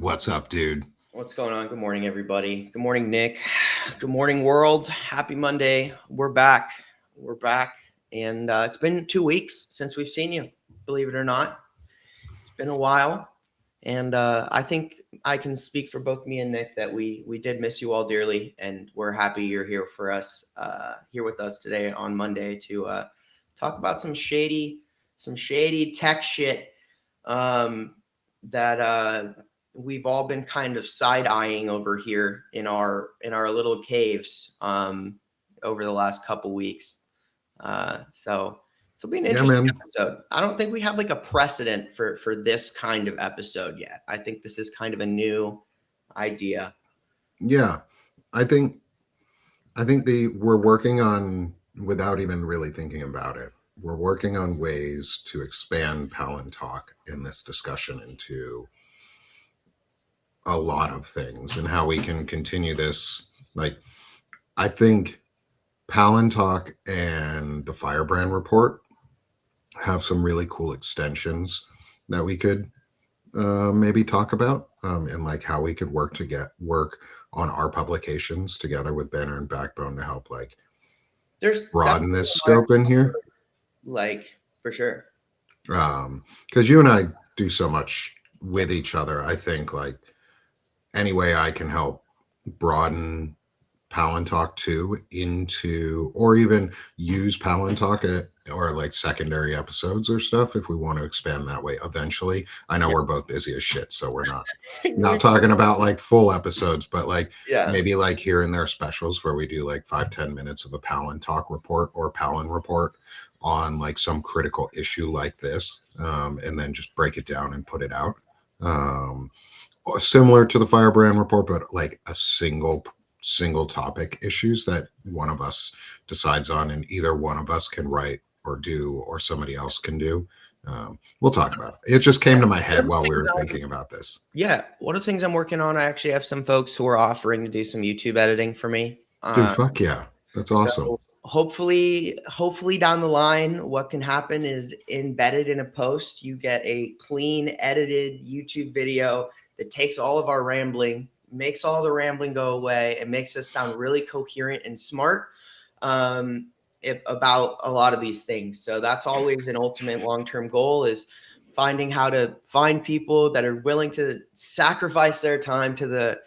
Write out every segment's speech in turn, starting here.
What's up, dude? What's going on? Good morning, everybody. Good morning, Nick. Good morning, world. Happy Monday. We're back. We're back. And it's been 2 weeks since we've seen you, believe it or not. It's been a while. And I think I can speak for both me and Nick that we did miss you all dearly. And we're happy you're here for us, here with us today on Monday to talk about some shady tech shit that we've all been kind of side eyeing over here in our little caves over the last couple weeks. So it'll be an interesting episode. I don't think we have like a precedent for this kind of episode yet. I think this is kind of a new idea. Yeah, I think we're working on, without even really thinking about it, we're working on ways to expand Palantalk in this discussion into a lot of things and how we can continue this. Like, I think Palantalk and the Firebrand report have some really cool extensions that we could maybe talk about, and like how we could work on our publications together with Banner and Backbone to help There's broaden this scope in here. Like, for sure. Because you and I do so much with each other. I think like any way I can help broaden Palantalk 2 into, or even use Palantalk or like secondary episodes or stuff if we want to expand that way eventually. I know we're both busy as shit, so we're not talking about like full episodes, but like maybe like here and there specials where we do like 5-10 minutes of a Palantalk report or Palin report on like some critical issue like this, and then just break it down and put it out. Similar to the Firebrand report, but like a single topic issues that one of us decides on, and either one of us can write or do, or somebody else can do. We'll talk about it. It just came to my head while we were thinking about this. Yeah, one of the things I'm working on, I actually have some folks who are offering to do some YouTube editing for me. Dude, fuck yeah, that's awesome. So hopefully down the line, what can happen is embedded in a post, you get a clean edited YouTube video that takes all of our rambling, makes all the rambling go away, and makes us sound really coherent and smart about a lot of these things. So that's always an ultimate long-term goal, is finding how to find people that are willing to sacrifice their time to the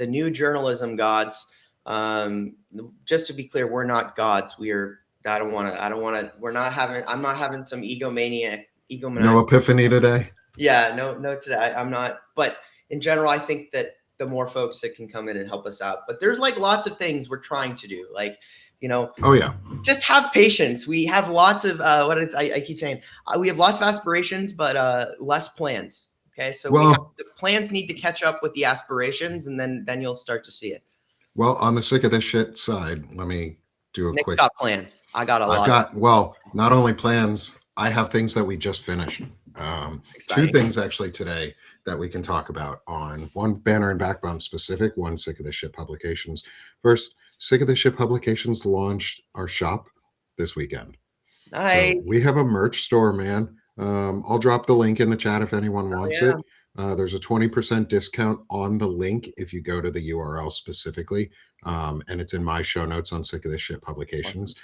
new journalism gods. Just to be clear, we're not gods. I'm not having some egomaniac. No epiphany today. Yeah, no today. I'm not. But in general, I think that the more folks that can come in and help us out. But there's like lots of things we're trying to do. Like, oh yeah, just have patience. We have lots of I keep saying we have lots of aspirations, but less plans. Okay, so the plans need to catch up with the aspirations, and then you'll start to see it. Well, on the sick of this shit side, let me do a quick. Got plans. I got a lot. Well, not only plans. I have things that we just finished. Two things actually today that we can talk about on one Banner and Backbone specific, one Sick of This Shit Publications. First, Sick of This Shit Publications launched our shop this weekend. Nice. So we have a merch store, man. I'll drop the link in the chat if anyone wants it. There's a 20% discount on the link if you go to the URL specifically. And it's in my show notes on Sick of This Shit Publications.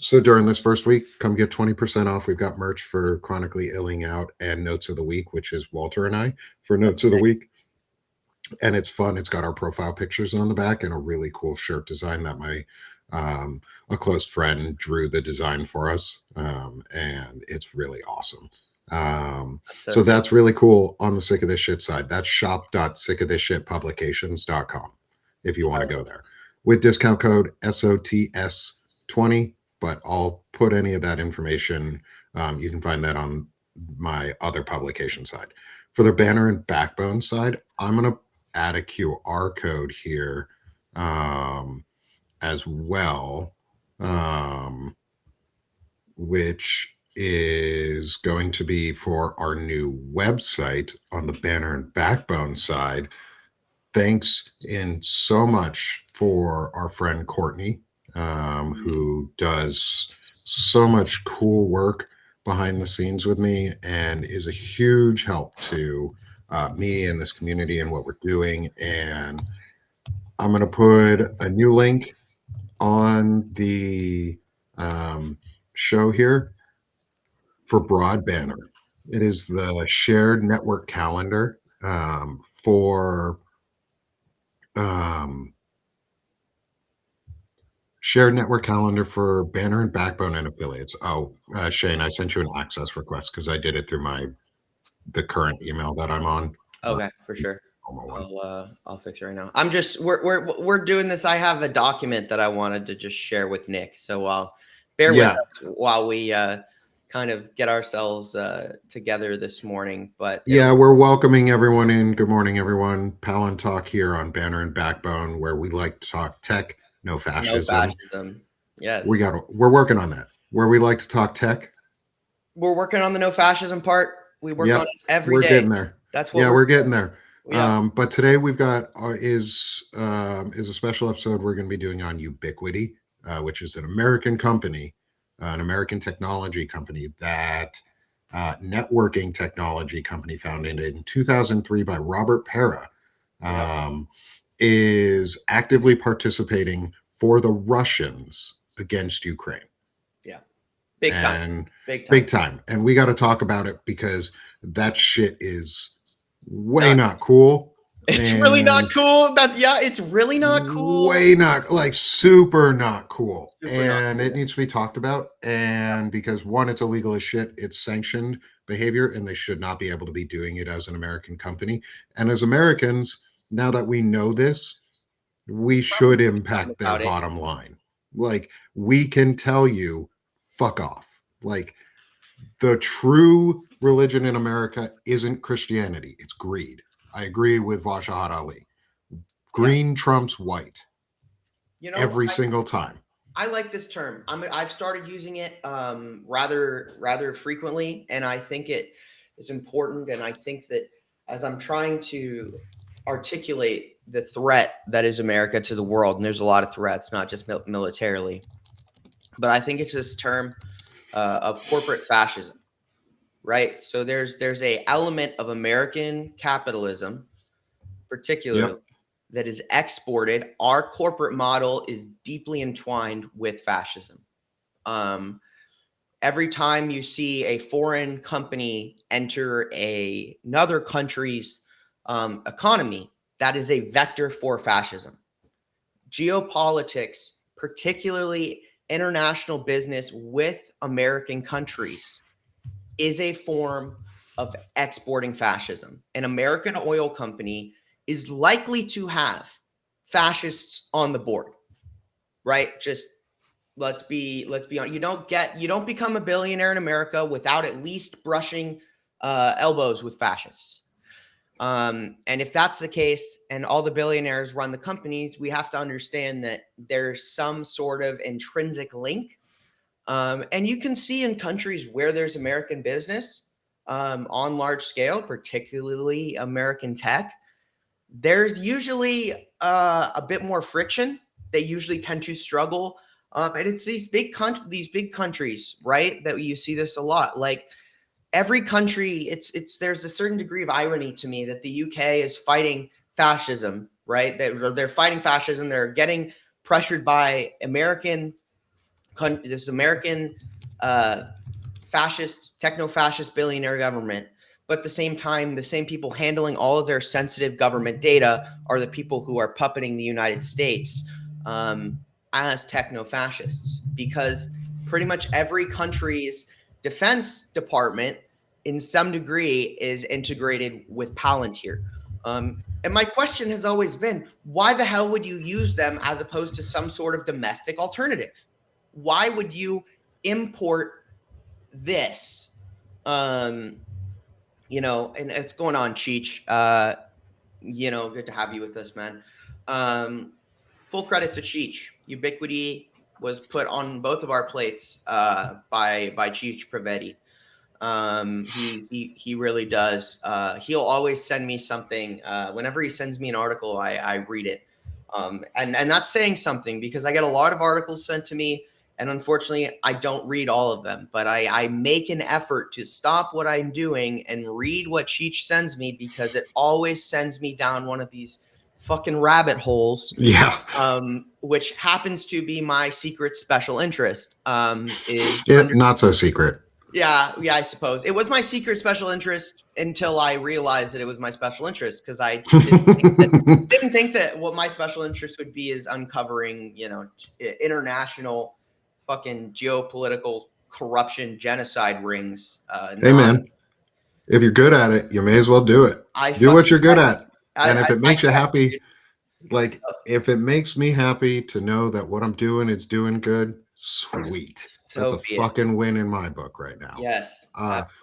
So during this first week, come get 20% off. We've got merch for Chronically Illing Out and Notes of the Week, which is Walter and I for Notes of the Week. And it's fun. It's got our profile pictures on the back and a really cool shirt design that my a close friend drew the design for us. And it's really awesome. So that's really cool on the Sick of This Shit side. That's shop.sickofthisshitpublications.com if you want to go there with discount code SOTS20. But I'll put any of that information. You can find that on my other publication side. For the Banner and Backbone side, I'm going to add a QR code here as well, which is going to be for our new website on the Banner and Backbone side. Thanks in so much for our friend Courtney, who does so much cool work behind the scenes with me and is a huge help to me and this community and what we're doing. And I'm going to put a new link on the show here for Broadbanner. It is the shared network calendar for um, shared network calendar for Banner and Backbone and affiliates. Oh, Shane, I sent you an access request because I did it through the current email that I'm on. Okay, for sure. One. I'll fix it right now. I'm just we're doing this. I have a document that I wanted to just share with Nick. So I'll bear with us while we kind of get ourselves together this morning. But yeah, we're welcoming everyone in. Good morning, everyone. Palantalk here on Banner and Backbone, where we like to talk tech, no fascism. No fascism. Yes. We're working on that. Where we like to talk tech. We're working on the no fascism part. We work on it every we're day. Getting there. That's what we're getting there. Yeah. But today we've got is a special episode we're going to be doing on Ubiquiti, which is an American company, an American technology company that networking technology company founded in 2003 by Robert Pera, is actively participating for the Russians against Ukraine. Yeah. Big time. And we got to talk about it because that shit is way not cool. It's really not cool. It's really not cool. Way not, like, super not cool. It needs to be talked about. And because one, it's illegal as shit, it's sanctioned behavior, and they should not be able to be doing it as an American company. And as Americans, now that we know this, we should impact their bottom line. Like, we can tell you, fuck off. Like, the true religion in America isn't Christianity, it's greed. I agree with Washahad Ali. Green trumps white. Every single time. I like this term. I've started using it rather frequently, and I think it is important. And I think that as I'm trying to articulate the threat that is America to the world, and there's a lot of threats, not just militarily, but I think it's this term of corporate fascism, right? So there's a element of American capitalism, particularly, that is exported. Our corporate model is deeply entwined with fascism. Every time you see a foreign company enter another country's economy, that is a vector for fascism. Geopolitics, particularly international business with American countries, is a form of exporting fascism. An American oil company is likely to have fascists on the board, right? Just let's be on. You don't become a billionaire in America without at least brushing elbows with fascists. And if that's the case, and all the billionaires run the companies, we have to understand that there's some sort of intrinsic link. And you can see in countries where there's American business on large scale, particularly American tech, there's usually a bit more friction. They usually tend to struggle. And it's these big countries, right, that you see this a lot. Like, every country, there's a certain degree of irony to me that the UK is fighting fascism, right? They're fighting fascism. They're getting pressured by this American fascist, techno-fascist billionaire government. But at the same time, the same people handling all of their sensitive government data are the people who are puppeting the United States as techno-fascists, because pretty much every country's defense department in some degree is integrated with Palantir. And my question has always been, why the hell would you use them as opposed to some sort of domestic alternative? Why would you import this? And it's going on, Cheech. Good to have you with us, man. Full credit to Cheech. Ubiquiti was put on both of our plates by Cheech Pravetti. He really does. He'll always send me something. Whenever he sends me an article, I read it. And that's saying something, because I get a lot of articles sent to me, And unfortunately, I don't read all of them, but I make an effort to stop what I'm doing and read what Cheech sends me, because it always sends me down one of these fucking rabbit holes. Yeah. Which happens to be my secret special interest. Not so secret. Yeah, I suppose it was my secret special interest until I realized that it was my special interest, because I didn't think that what my special interest would be is uncovering, international fucking geopolitical corruption genocide rings. Hey man, if you're good at it, you may as well do it. Do what you're good at. And if it makes you happy, like if it makes me happy to know that what I'm doing is doing good, sweet. That's a fucking win in my book right now. Yes.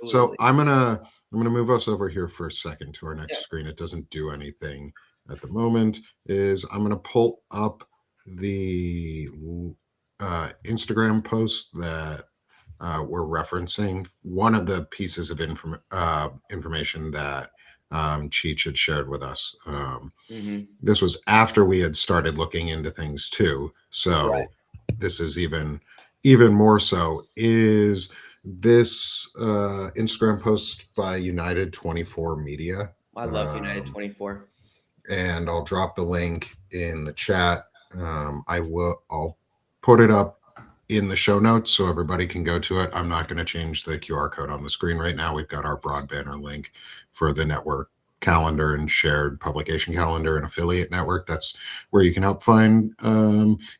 So I'm gonna move us over here for a second to our next screen. It doesn't do anything at the moment. I'm gonna pull up the Instagram post that we're referencing. One of the pieces of information that Cheech had shared with us. This was after we had started looking into things too. So this is even more so. Is this Instagram post by E24 Media? I love E24. And I'll drop the link in the chat. I'll put it up in the show notes so everybody can go to it. I'm not going to change the QR code on the screen right now. We've got our broad banner link for the network calendar and shared publication calendar and affiliate network. That's where you can help find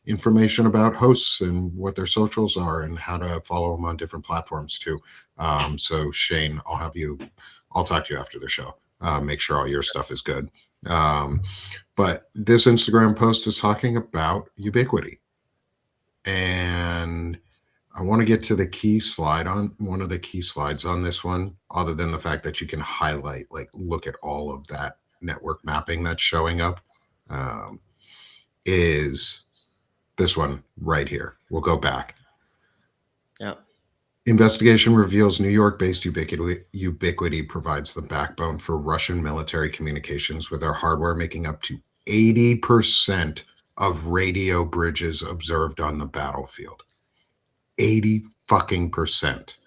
information about hosts and what their socials are and how to follow them on different platforms too. So Shane, I'll talk to you after the show. Make sure all your stuff is good. But this Instagram post is talking about Ubiquiti. And I want to get to the key slide on one of the key slides on this one, other than the fact that you can highlight, look at all of that network mapping that's showing up, is this one right here. We'll go back. Yeah. Investigation reveals New York-based Ubiquiti provides the backbone for Russian military communications, with their hardware making up to 80% of radio bridges observed on the battlefield. 80 fucking %.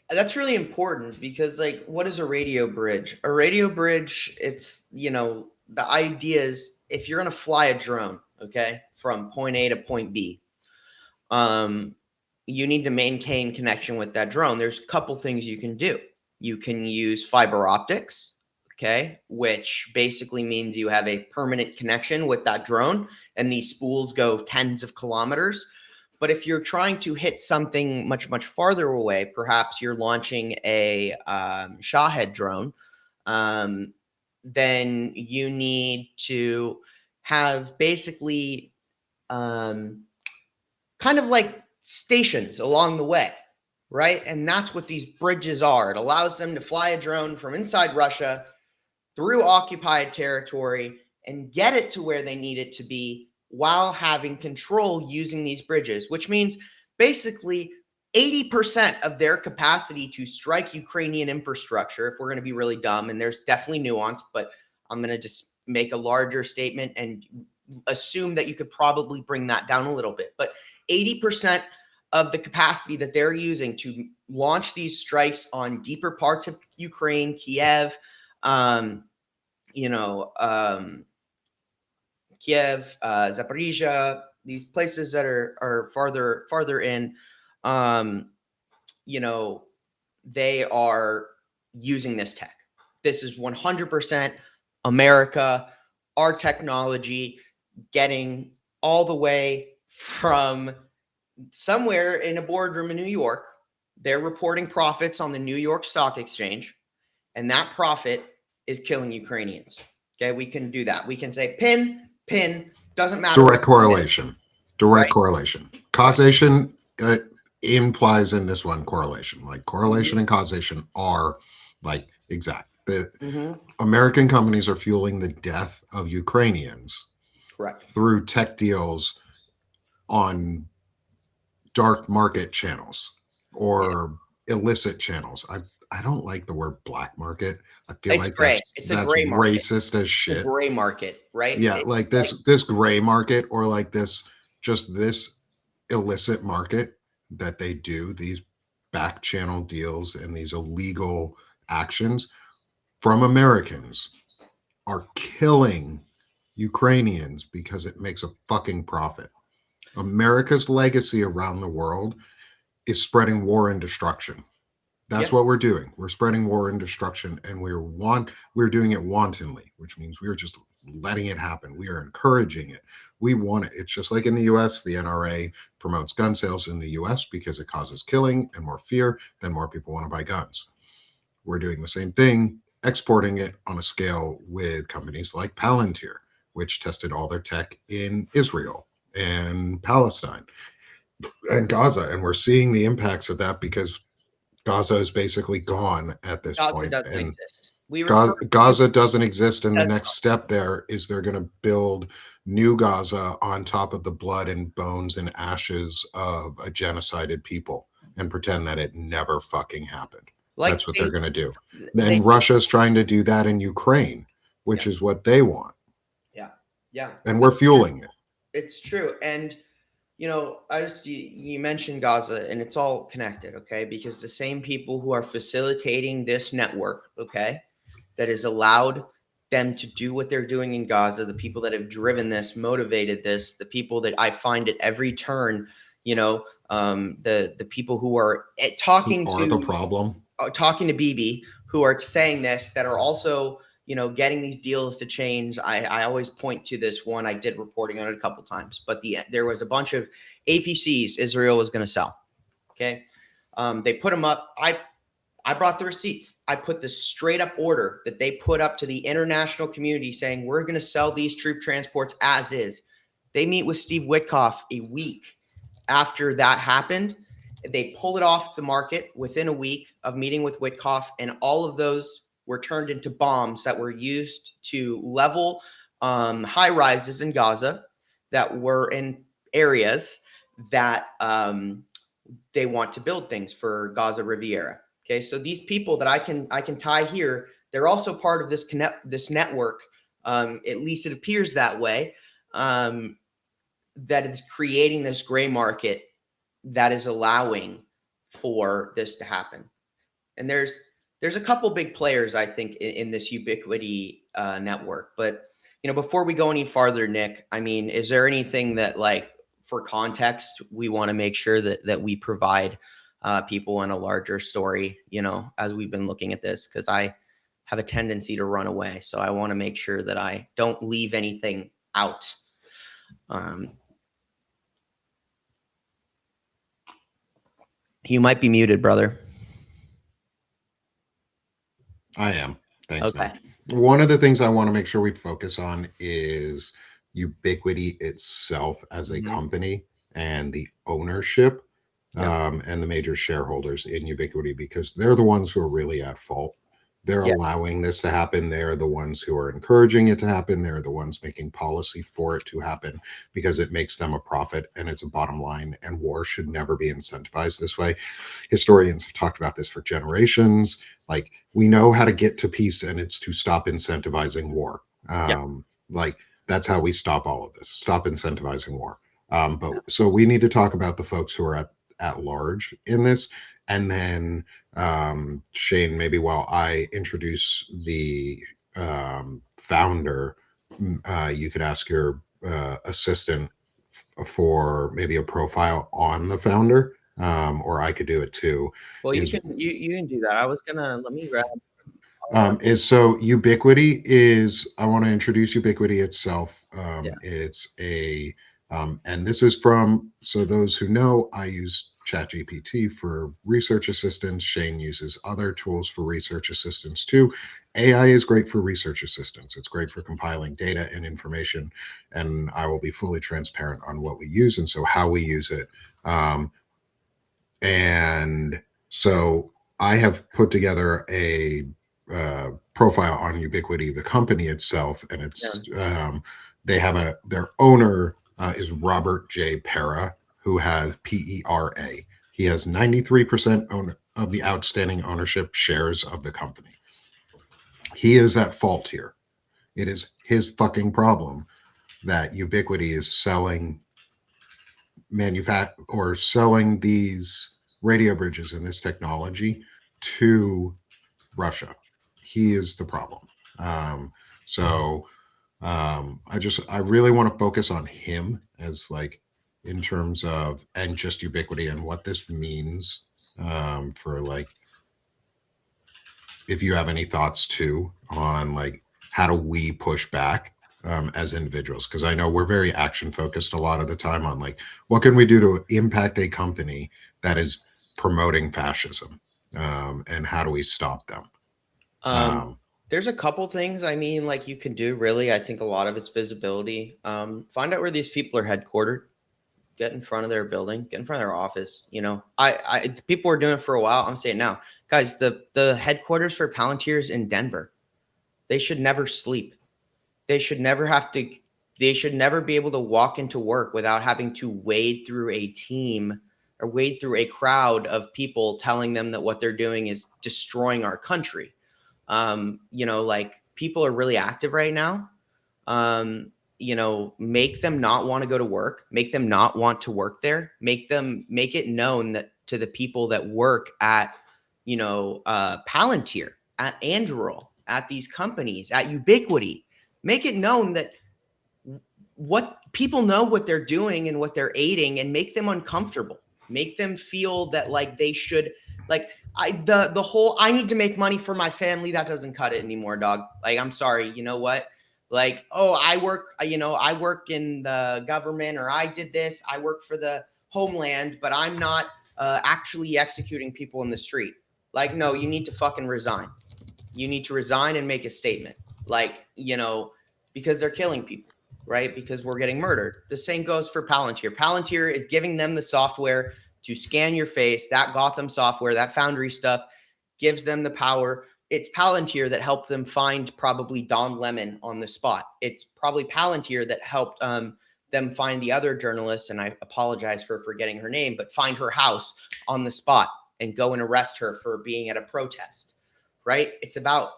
That's really important, because what is a radio bridge? A radio bridge, it's, the idea is if you're going to fly a drone, okay, from point A to point B, you need to maintain connection with that drone. There's a couple things you can do. You can use fiber optics, okay, which basically means you have a permanent connection with that drone, and these spools go tens of kilometers. But if you're trying to hit something much, much farther away, perhaps you're launching a Shahed drone, then you need to have basically kind of like stations along the way, right? And that's what these bridges are. It allows them to fly a drone from inside Russia through occupied territory and get it to where they need it to be while having control using these bridges, which means basically 80% of their capacity to strike Ukrainian infrastructure, if we're going to be really dumb, and there's definitely nuance, but I'm going to just make a larger statement and assume that you could probably bring that down a little bit. But 80% of the capacity that they're using to launch these strikes on deeper parts of Ukraine, Kiev, Zaporizhia, these places that are farther in, they are using this tech. This is 100% America, our technology, getting all the way from somewhere in a boardroom in New York. They're reporting profits on the New York Stock Exchange, and that profit is killing Ukrainians. Okay, we can do that. We can say pin, doesn't matter. Direct correlation. Correlation. Causation implies in this one correlation. Like correlation and causation are like exact. The American companies are fueling the death of Ukrainians. Correct. Through tech deals on dark market channels or illicit channels. I don't like the word black market. I feel it's like gray. It's a gray market. Racist as shit. It's a gray market, right? Yeah, like this gray market, or like this illicit market that they do these back channel deals and these illegal actions from Americans are killing Ukrainians because it makes a fucking profit. America's legacy around the world is spreading war and destruction. That's what we're doing. We're spreading war and destruction, and we're doing it wantonly, which means we're just letting it happen. We are encouraging it. We want it. It's just like in the US, the NRA promotes gun sales in the US because it causes killing and more fear, then more people want to buy guns. We're doing the same thing, exporting it on a scale with companies like Palantir, which tested all their tech in Israel and Palestine and Gaza. And we're seeing the impacts of that because Gaza is basically gone at this point. Gaza doesn't And exist. Gaza doesn't exist. And the next step there is they're going to build new Gaza on top of the blood and bones and ashes of a genocided people and pretend that it never fucking happened. That's what they're going to do. Then Russia's trying to do that in Ukraine, which is what they want. Yeah. And we're fueling it. It's true. And you mentioned Gaza, and it's all connected, okay? Because the same people who are facilitating this network, okay, that has allowed them to do what they're doing in Gaza, the people that have driven this, motivated this, the people that I find at every turn, the people who are talking to Bibi, who are saying this, that are also getting these deals to change. I always point to this one. I did reporting on it a couple times, but there was a bunch of APCs Israel was going to sell. Okay. They put them up. I brought the receipts. I put the straight up order that they put up to the international community saying, we're going to sell these troop transports as is. They meet with Steve Witkoff a week after that happened. They pull it off the market within a week of meeting with Witkoff, and all of those were turned into bombs that were used to level high rises in Gaza that were in areas that they want to build things for Gaza Riviera. Okay, so these people that I can tie here, they're also part of this network. At least it appears that way. That is creating this gray market that is allowing for this to happen. And there's a couple big players, I think, in this Ubiquiti network. But before we go any farther, Nick, I mean, is there anything that, like, for context, we want to make sure that we provide people in a larger story, as we've been looking at this? Because I have a tendency to run away, so I want to make sure that I don't leave anything out. You might be muted, brother. I am. Thanks. Okay. Man. One of the things I want to make sure we focus on is Ubiquiti itself as a company and the ownership and the major shareholders in Ubiquiti, because they're the ones who are really at fault. They're allowing this to happen. They're the ones who are encouraging it to happen. They're the ones making policy for it to happen because it makes them a profit and it's a bottom line, and war should never be incentivized this way. Historians have talked about this for generations. Like, we know how to get to peace, and it's to stop incentivizing war. Like, that's how we stop all of this. Stop incentivizing war. So we need to talk about the folks who are at large in this. And then Shane, maybe while I introduce the founder, you could ask your assistant for maybe a profile on the founder, or I could do it too. Well, you can do that. I was gonna, let me grab. Ubiquiti is, I want to introduce Ubiquiti itself. It's a and this is from, so those who know, I use ChatGPT for research assistance. Shane uses other tools for research assistance too. AI is great for research assistance. It's great for compiling data and information, and I will be fully transparent on what we use and so how we use it. And so I have put together a profile on Ubiquiti, the company itself, and it's they have their owner is Robert J. Pera, who has PERA. He has 93% of the outstanding ownership shares of the company. He is at fault here. It is his fucking problem that Ubiquiti is selling or selling these radio bridges and this technology to Russia. He is the problem. So I really want to focus on him as like in terms of and just Ubiquiti and what this means for like if you have any thoughts too on like how do we push back as individuals, because I know we're very action focused a lot of the time on like what can we do to impact a company that is promoting fascism, and how do we stop them. There's a couple things, I mean, like you can do really. I think a lot of it's visibility. Find out where these people are headquartered. Get in front of their building, get in front of their office. You know, people were doing it for a while. I'm saying now, guys, the headquarters for Palantir is in Denver. They should never sleep. They should never they should never be able to walk into work without having to wade through a team or wade through a crowd of people telling them that what they're doing is destroying our country. You know, like people are really active right now. You know, make them not want to go to work, make them not want to work there, make it known that to the people that work at, you know, Palantir, at Anduril, at these companies, at Ubiquiti, make it known that what people know what they're doing and what they're aiding, and make them uncomfortable, make them feel that like they should, like the whole I need to make money for my family, that doesn't cut it anymore, dog. Like, I'm sorry, you know what? Like, oh, I work in the government, or I did this, I work for the homeland, but I'm not actually executing people in the street. Like, no, you need to fucking resign. You need to resign and make a statement. Like, you know, because they're killing people, right? Because we're getting murdered. The same goes for Palantir. Palantir is giving them the software to scan your face. That Gotham software, that Foundry stuff, gives them the power. It's Palantir that helped them find probably Don Lemon on the spot. It's probably Palantir that helped them find the other journalist, and I apologize for forgetting her name, but find her house on the spot and go and arrest her for being at a protest, right? It's about,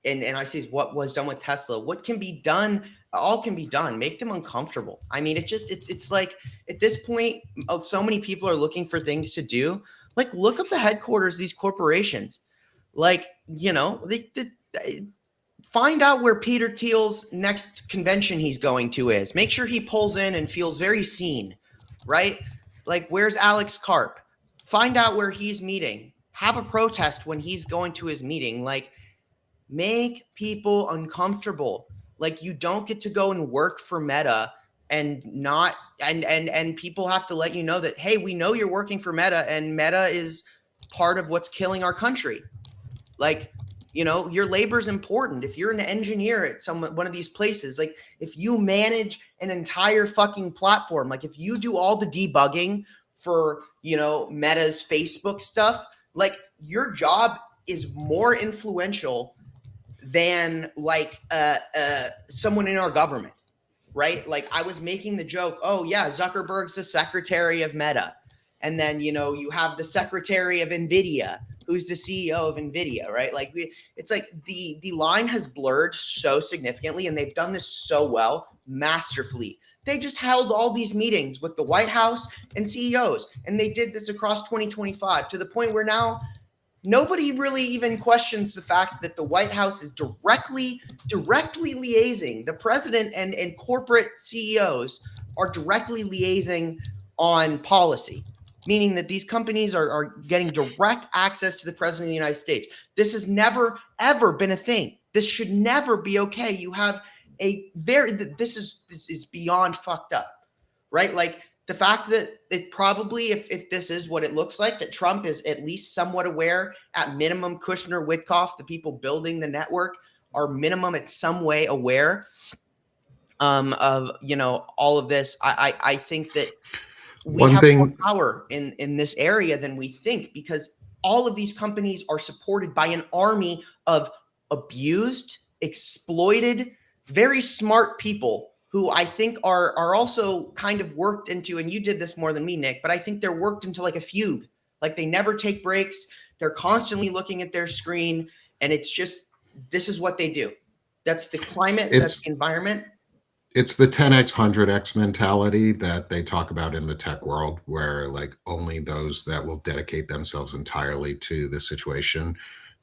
and I see what was done with Tesla. What can be done, all can be done. Make them uncomfortable. I mean, it's like at this point, so many people are looking for things to do. Like, look up the headquarters of these corporations. Like, you know, they find out where Peter Thiel's next convention he's going to is. Make sure he pulls in and feels very seen, right? Like, where's Alex Karp? Find out where he's meeting. Have a protest when he's going to his meeting. Like, make people uncomfortable. Like, you don't get to go and work for Meta and not and people have to let you know that, hey, we know you're working for Meta, and Meta is part of what's killing our country. Like, you know, your labor is important. If you're an engineer at one of these places, like if you manage an entire fucking platform, like if you do all the debugging for, you know, Meta's Facebook stuff, like your job is more influential than like someone in our government, right? Like, I was making the joke, oh yeah, Zuckerberg's the secretary of Meta. And then, you know, you have the secretary of NVIDIA, who's the CEO of NVIDIA, right? Like, it's like the line has blurred so significantly, and they've done this so well, masterfully. They just held all these meetings with the White House and CEOs, and they did this across 2025 to the point where now nobody really even questions the fact that the White House is directly liaising. The president and corporate CEOs are directly liaising on policy, meaning that these companies are getting direct access to the president of the United States. This has never, ever been a thing. This should never be okay. You have this is beyond fucked up, right? Like, the fact that it probably, if this is what it looks like, that Trump is at least somewhat aware, at minimum, Kushner, Witkoff, the people building the network, are minimum at some way aware of, you know, all of this. I think that we have more power in this area than we think, because all of these companies are supported by an army of abused, exploited, very smart people who I think are also kind of worked into, and you did this more than me, Nick, but I think they're worked into like a fugue. Like, they never take breaks. They're constantly looking at their screen, and it's just, this is what they do. That's the climate, that's the environment. It's the 10x 100x mentality that they talk about in the tech world, where like only those that will dedicate themselves entirely to the situation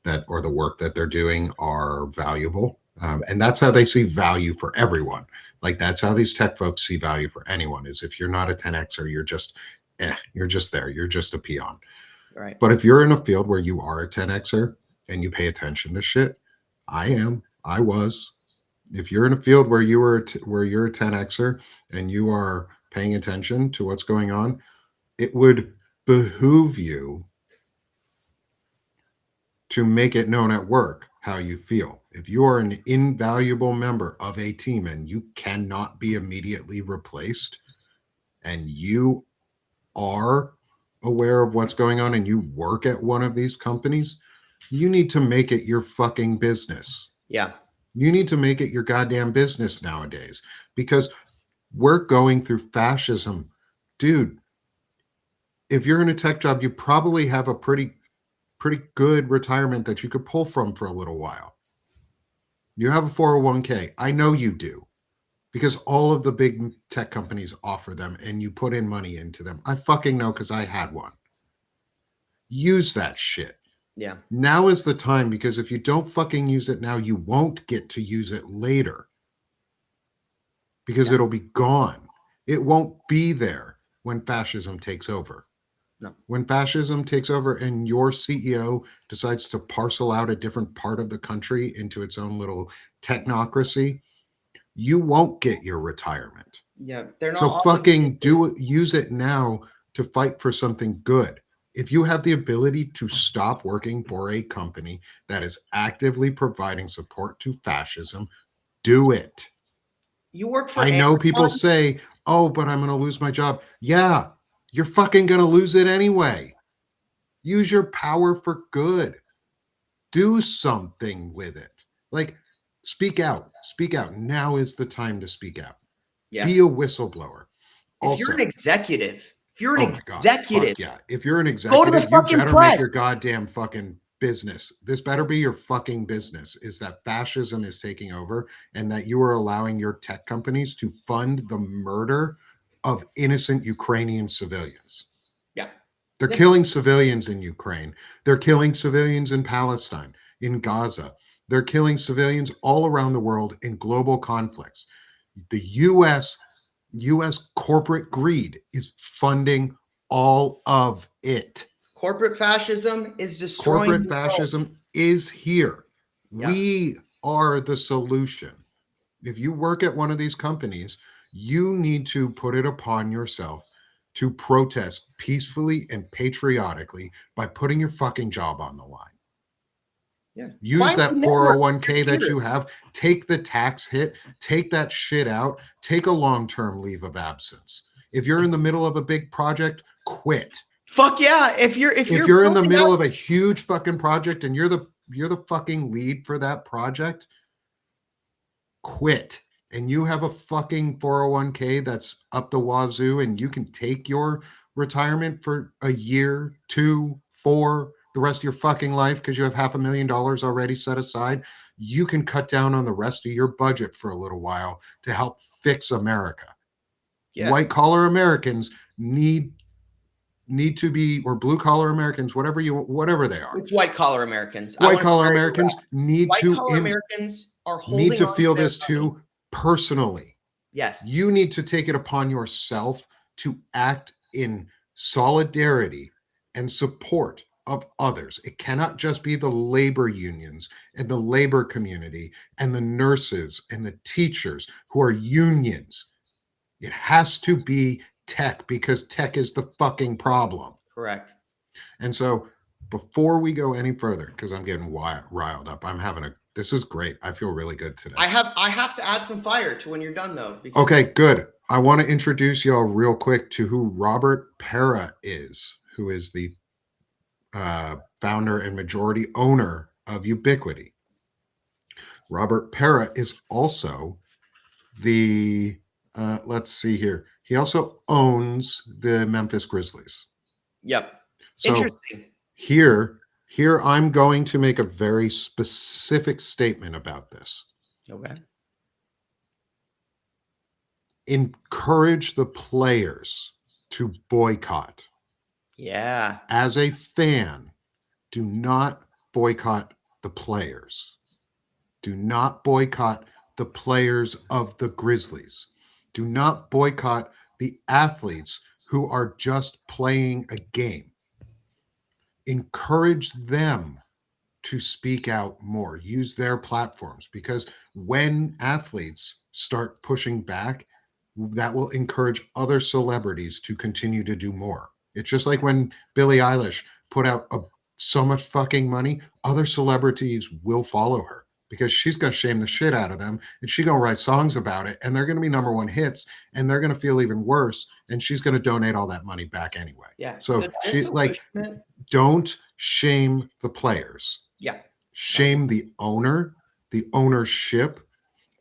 that or the work that they're doing are valuable. And that's how they see value for everyone. Like that's how these tech folks see value for anyone, is if you're not a 10xer, you're just there, you're just a peon. Right. But if you're in a field where you are a 10xer and you pay attention to shit, I was. If you're in a field where where you're a 10xer and you are paying attention to what's going on, it would behoove you to make it known at work how you feel. If you are an invaluable member of a team and you cannot be immediately replaced, and you are aware of what's going on and you work at one of these companies, you need to make it your fucking business. Yeah. You need to make it your goddamn business nowadays, because we're going through fascism. Dude, if you're in a tech job, you probably have a pretty good retirement that you could pull from for a little while. You have a 401k. I know you do, because all of the big tech companies offer them and you put in money into them. I fucking know, because I had one. Use that shit. Yeah. Now is the time, because if you don't fucking use it now, you won't get to use it later, because it'll be gone. It won't be there when fascism takes over. No. When fascism takes over and your CEO decides to parcel out a different part of the country into its own little technocracy, you won't get your retirement. Yeah. They're not so fucking use it now to fight for something good. If you have the ability to stop working for a company that is actively providing support to fascism, do it. You work for I know people say, oh, but I'm going to lose my job. Yeah, you're fucking going to lose it anyway. Use your power for good. Do something with it. Like, speak out. Speak out. Now is the time to speak out. Yeah. Be a whistleblower. If you're an executive, if you're an executive, go to the fucking better press. make your goddamn fucking business. This better be your fucking business, is that fascism is taking over and that you are allowing your tech companies to fund the murder of innocent Ukrainian civilians. Yeah. They're killing civilians in Ukraine. They're killing civilians in Palestine, in Gaza. They're killing civilians all around the world in global conflicts. The U.S. corporate greed is funding all of it. Corporate fascism is destroying. Corporate fascism is here. Yeah. We are the solution. If you work at one of these companies, you need to put it upon yourself to protest peacefully and patriotically by putting your fucking job on the line. Yeah. Use that 401k that you have. Take the tax hit. Take that shit out. Take a long-term leave of absence. If you're in the middle of a big project, quit. Fuck yeah. If you're in the middle of a huge fucking project and you're the fucking lead for that project, quit. And you have a fucking 401k that's up the wazoo and you can take your retirement for a year, 2, 4, the rest of your fucking life because you have $500,000 already set aside, you can cut down on the rest of your budget for a little while to help fix America. Yeah. White collar Americans need to be, or blue collar Americans, whatever they are. It's white collar Americans. White collar Americans need Americans are need to feel this too personally. Yes. You need to take it upon yourself to act in solidarity and support of others. It cannot just be the labor unions and the labor community and the nurses and the teachers who are unions. It has to be tech, because tech is the fucking problem. Correct. And so before we go any further, because I'm getting riled up, this is great. I feel really good today. I have to add some fire to when you're done though. Okay, good. I want to introduce y'all real quick to who Robert Pera is, who is the founder and majority owner of Ubiquiti. Robert Pera is also the, let's see here. He also owns the Memphis Grizzlies. Yep. So interesting. Here I'm going to make a very specific statement about this. Okay. encourage the players to boycott. Yeah. As a fan, do not boycott the players. Do not boycott the players of the Grizzlies. Do not boycott the athletes who are just playing a game. Encourage them to speak out more, use their platforms, because when athletes start pushing back, that will encourage other celebrities to continue to do more. It's just like when Billie Eilish put out so much fucking money, other celebrities will follow her because she's going to shame the shit out of them and she's going to write songs about it and they're going to be #1 hits and they're going to feel even worse and she's going to donate all that money back anyway. Yeah. So she don't shame the players. Yeah. Shame the owner, the ownership,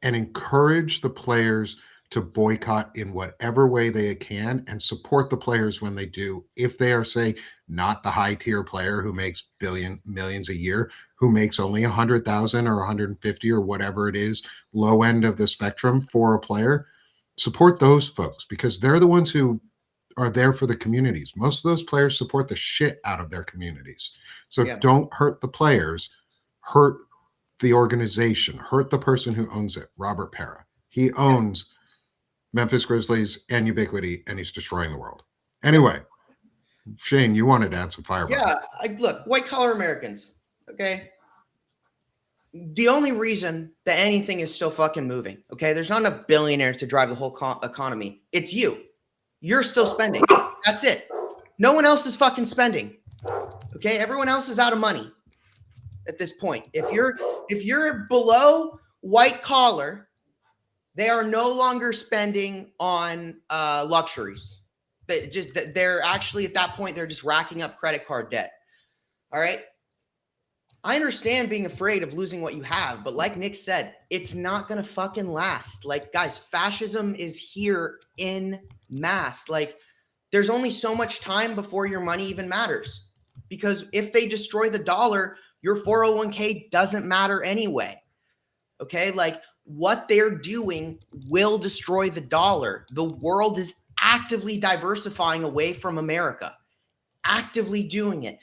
and encourage the players to boycott in whatever way they can and support the players when they do. If they are, say, not the high tier player who makes millions a year, who makes only 100,000 or 150 or whatever it is, low end of the spectrum for a player, support those folks because they're the ones who are there for the communities. Most of those players support the shit out of their communities. So don't hurt the players, hurt the organization, hurt the person who owns it, Robert Parra. He owns Memphis Grizzlies and Ubiquiti, and he's destroying the world. Anyway, Shane, you wanted to add some firepower. Yeah, look, white collar Americans, okay? The only reason that anything is still fucking moving, okay? There's not enough billionaires to drive the whole economy. It's you. You're still spending. That's it. No one else is fucking spending. Okay? Everyone else is out of money at this point. If you're below white collar, they are no longer spending on luxuries. They're actually at that point, they're just racking up credit card debt. All right? I understand being afraid of losing what you have, but like Nick said, it's not going to fucking last. Like, guys, fascism is here in mass. Like, there's only so much time before your money even matters. Because if they destroy the dollar, your 401k doesn't matter anyway. Okay? Like, what they're doing will destroy the dollar. The world is actively diversifying away from America. Actively doing it.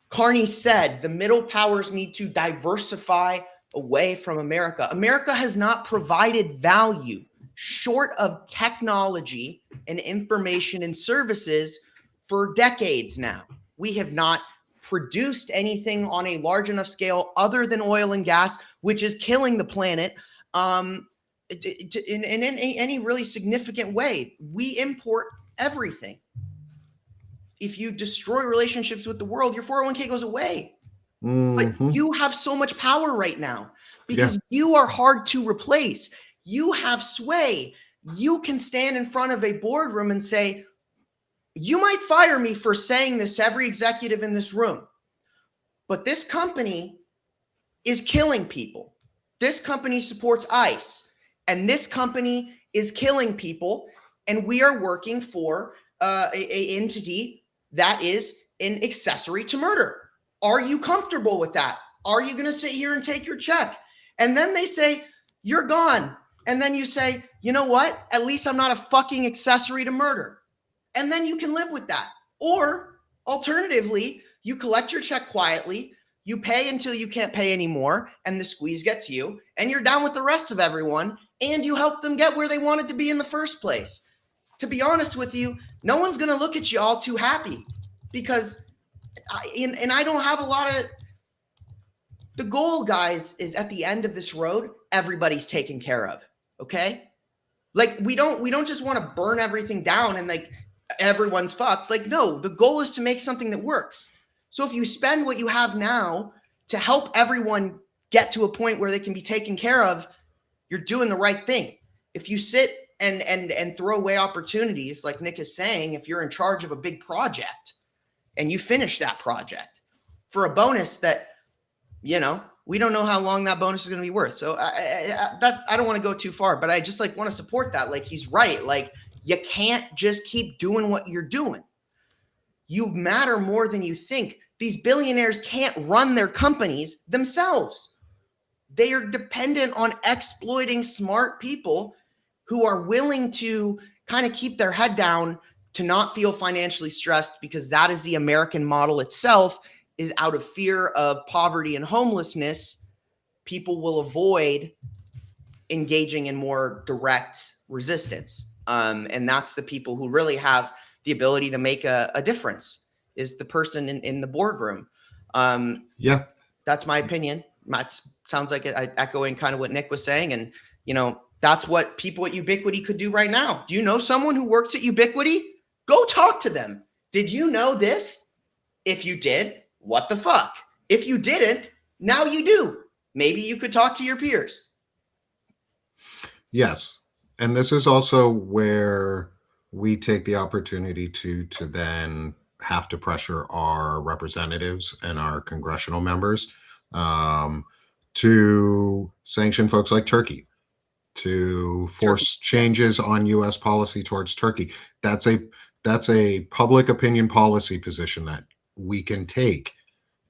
Carney said the middle powers need to diversify away from America. America has not provided value short of technology and information and services for decades now. We have not produced anything on a large enough scale other than oil and gas, which is killing the planet in any really significant way. We import everything. If you destroy relationships with the world, your 401k goes away. But you have so much power right now because you are hard to replace. You have sway. You can stand in front of a boardroom and say, you might fire me for saying this to every executive in this room, but this company is killing people. This company supports ICE, and this company is killing people, and we are working for a entity that is an accessory to murder. Are you comfortable with that? Are you going to sit here and take your check? And then they say, you're gone. And then you say, you know what? At least I'm not a fucking accessory to murder. And then you can live with that. Or alternatively, you collect your check quietly, you pay until you can't pay anymore, and the squeeze gets you, and you're down with the rest of everyone, and you help them get where they wanted to be in the first place. To be honest with you, no one's going to look at you all too happy because I don't have a lot of – the goal, guys, is at the end of this road, everybody's taken care of, okay? Like, we don't just want to burn everything down and, like, everyone's fucked. Like, no, the goal is to make something that works. So if you spend what you have now to help everyone get to a point where they can be taken care of, you're doing the right thing. If you sit and throw away opportunities, like Nick is saying, if you're in charge of a big project and you finish that project for a bonus that, you know, we don't know how long that bonus is going to be worth. So I don't want to go too far, but I just like want to support that. Like, he's right. Like, you can't just keep doing what you're doing. You matter more than you think. These billionaires can't run their companies themselves. They are dependent on exploiting smart people who are willing to kind of keep their head down to not feel financially stressed, because that is the American model itself, is out of fear of poverty and homelessness. People will avoid engaging in more direct resistance. And that's the people who really have the ability to make a difference, is the person in the boardroom. Yeah. That's my opinion. That sounds like I echoing kind of what Nick was saying. And, you know, that's what people at Ubiquiti could do right now. Do you know someone who works at Ubiquiti? Go talk to them. Did you know this? If you did, what the fuck? If you didn't, now you do. Maybe you could talk to your peers. Yes. And this is also where we take the opportunity to then have to pressure our representatives and our congressional members to sanction folks like Turkey, to force changes on U.S. policy towards Turkey. That's a public opinion policy position that we can take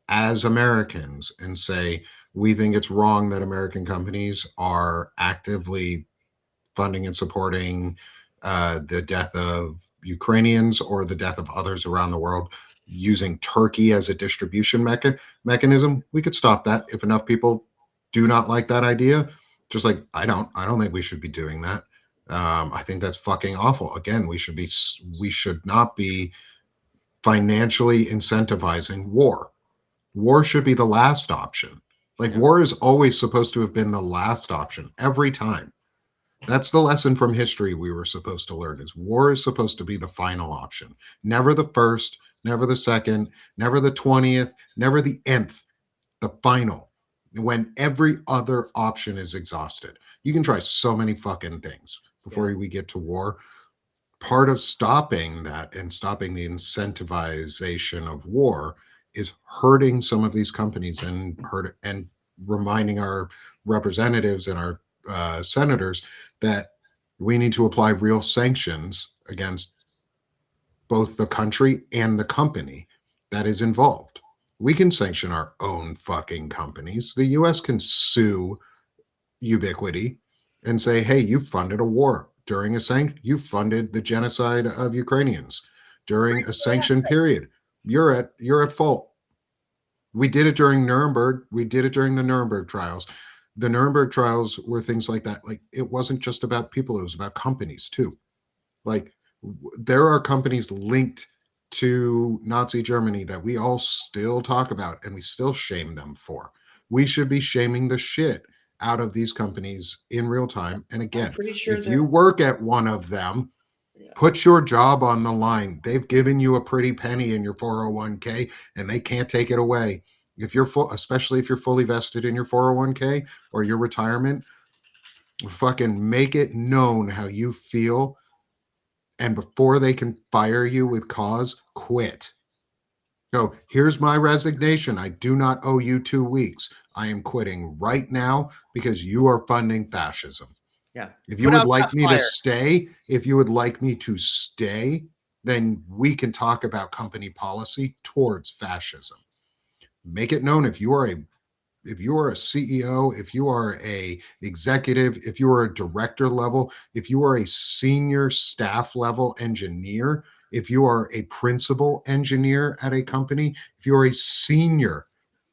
as Americans and say, we think it's wrong that American companies are actively funding and supporting the death of Ukrainians or the death of others around the world using Turkey as a distribution mechanism. We could stop that if enough people do not like that idea. Just like I don't think we should be doing that. I think that's fucking awful. Again, we should not be financially incentivizing war. War should be the last option. Like, war is always supposed to have been the last option every time. That's the lesson from history we were supposed to learn, is war is supposed to be the final option. Never the first, never the second, never the 20th, never the nth, the final. When every other option is exhausted. You can try so many fucking things before we get to war. Part of stopping that and stopping the incentivization of war is hurting some of these companies and reminding our representatives and our senators that we need to apply real sanctions against both the country and the company that is involved. We can sanction our own fucking companies. The US can sue Ubiquiti and say, hey, you funded a war during you funded the genocide of Ukrainians during a sanctioned period. You're at fault. We did it during Nuremberg. We did it during the Nuremberg trials. The Nuremberg trials were things like that. Like, it wasn't just about people, it was about companies too. Like, there are companies linked to Nazi Germany that we all still talk about and we still shame them for. We should be shaming the shit out of these companies in real time. And again, if you work at one of them, put your job on the line. They've given you a pretty penny in your 401k and they can't take it away. If you're especially if you're fully vested in your 401k or your retirement, fucking make it known how you feel. And before they can fire you with cause, quit. So here's my resignation. I do not owe you 2 weeks. I am quitting right now because you are funding fascism. Yeah. If you would like me to stay, then we can talk about company policy towards fascism. Make it known if you are a CEO, if you are a executive, if you are a director level, if you are a senior staff level engineer, if you are a principal engineer at a company, if you are a senior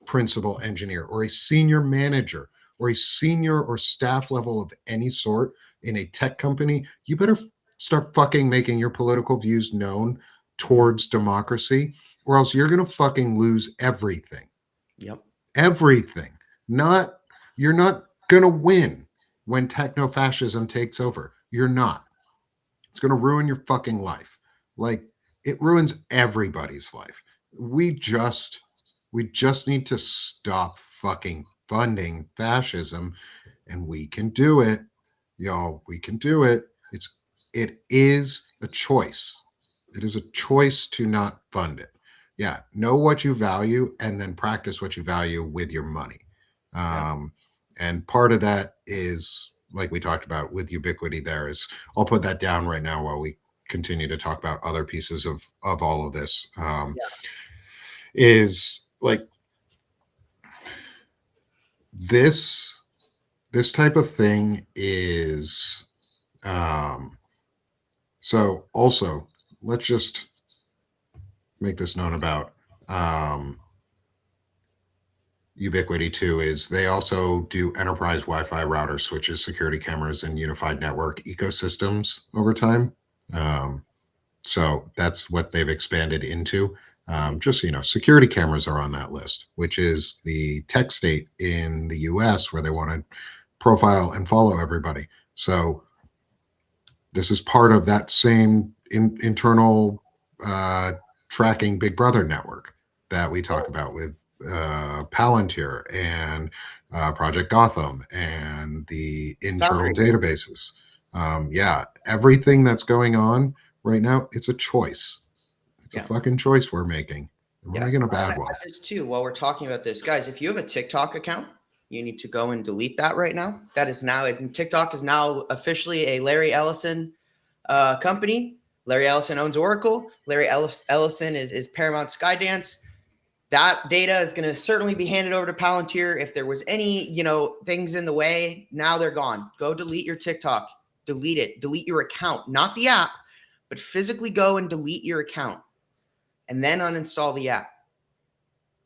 principal engineer or a senior manager or a senior or staff level of any sort in a tech company, you better start fucking making your political views known towards democracy, or else you're going to fucking lose everything. Yep. Everything. You're not going to win when techno-fascism takes over. You're not. It's going to ruin your fucking life. Like, it ruins everybody's life. We just need to stop fucking funding fascism, and we can do it. Y'all, we can do it. It is a choice. It is a choice to not fund it. Yeah, know what you value and then practice what you value with your money. And part of that is, like we talked about with Ubiquiti, there is, I'll put that down right now while we continue to talk about other pieces of all of this. Is like this type of thing is So also, let's just make this known about Ubiquiti too, is they also do enterprise Wi-Fi router switches, security cameras, and unified network ecosystems over time. Um, so that's what they've expanded into. Just so you know, security cameras are on that list, which is the tech state in the US where they want to profile and follow everybody. So this is part of that same internal uh, tracking Big Brother network that we talk about with Palantir and Project Gotham and the internal Foundry. databases. Yeah, everything that's going on right now, it's a choice. It's a Yeah. fucking choice we're making. And we're Yeah. making a I want bad to one. add this too while we're talking about this. Guys, if you have a TikTok account, you need to go and delete that right now. That is now, TikTok is now officially a Larry Ellison company. Larry Ellison owns Oracle. Larry Ellison is Paramount Skydance. That data is going to certainly be handed over to Palantir. If there was any, things in the way, now they're gone. Go delete your TikTok. Delete it. Delete your account, not the app, but physically go and delete your account and then uninstall the app.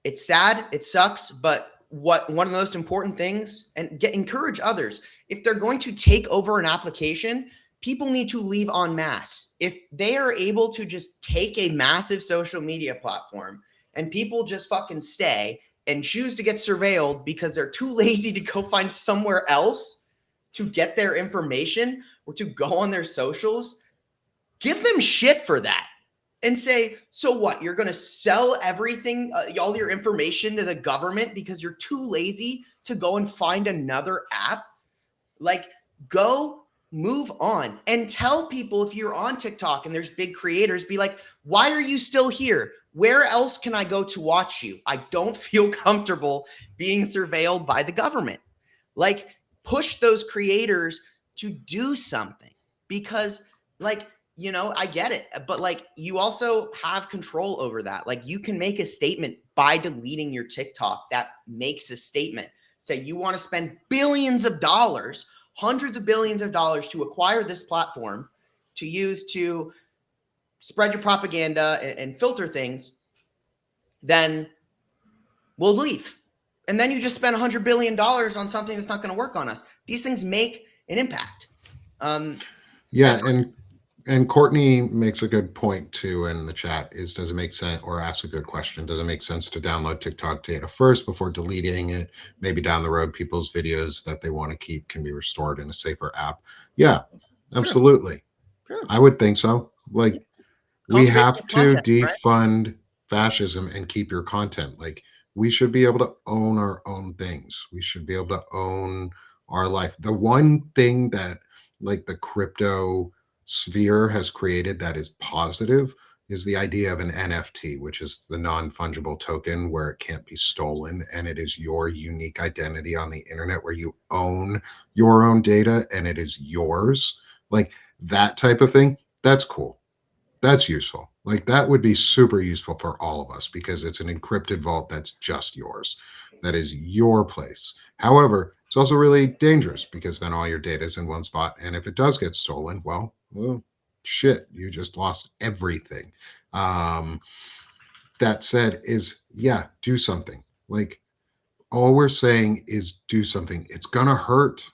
It's sad, it sucks, but one of the most important things, and encourage others, if they're going to take over an application, people need to leave en masse. If they are able to just take a massive social media platform and people just fucking stay and choose to get surveilled because they're too lazy to go find somewhere else to get their information or to go on their socials, give them shit for that. And say, so what? You're going to sell everything, all your information to the government because you're too lazy to go and find another app? Like, go move on and tell people if you're on TikTok and there's big creators, be like, why are you still here? Where else can I go to watch you? I don't feel comfortable being surveilled by the government. Like, push those creators to do something because, I get it, but you also have control over that. Like, you can make a statement by deleting your TikTok that makes a statement. Say you want to spend billions of dollars, hundreds of billions of dollars to acquire this platform to use to spread your propaganda and filter things, then we'll leave. And then you just spend $100 billion on something that's not going to work on us. These things make an impact. Yeah, and Courtney makes a good point too in the chat, is does it make sense, or asks a good question, does it make sense to download TikTok data first before deleting it? Maybe down the road people's videos that they want to keep can be restored in a safer app. Yeah, absolutely. Sure. I would think so. Like, we have to Content, right? defund fascism and keep your content. Like, we should be able to own our own things. We should be able to own our life. The one thing that like the crypto sphere has created that is positive is the idea of an NFT, which is the non-fungible token where it can't be stolen and it is your unique identity on the internet where you own your own data and it is yours. Like, that type of thing, that's cool. That's useful. Like, that would be super useful for all of us because it's an encrypted vault that's just yours. That is your place. However, it's also really dangerous because then all your data is in one spot. And if it does get stolen, well, shit, you just lost everything. That said, is yeah, do something. Like, all we're saying is do something. It's gonna hurt.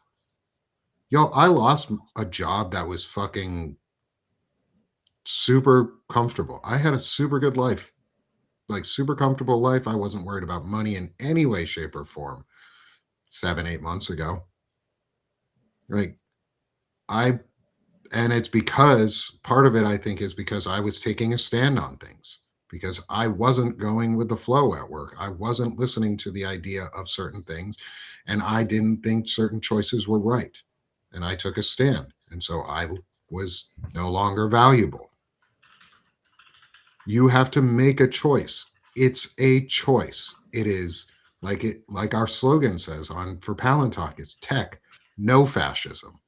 Y'all, I lost a job that was fucking super comfortable. I had a super good life, like super comfortable life. I wasn't worried about money in any way, shape, or form 7, 8 months ago. Like, I, and it's because part of it, I think, is because I was taking a stand on things because I wasn't going with the flow at work. I wasn't listening to the idea of certain things and I didn't think certain choices were right. And I took a stand. And so I was no longer valuable. You have to make a choice. It's a choice. It is like our slogan says on for Palantalk, it's tech, no fascism.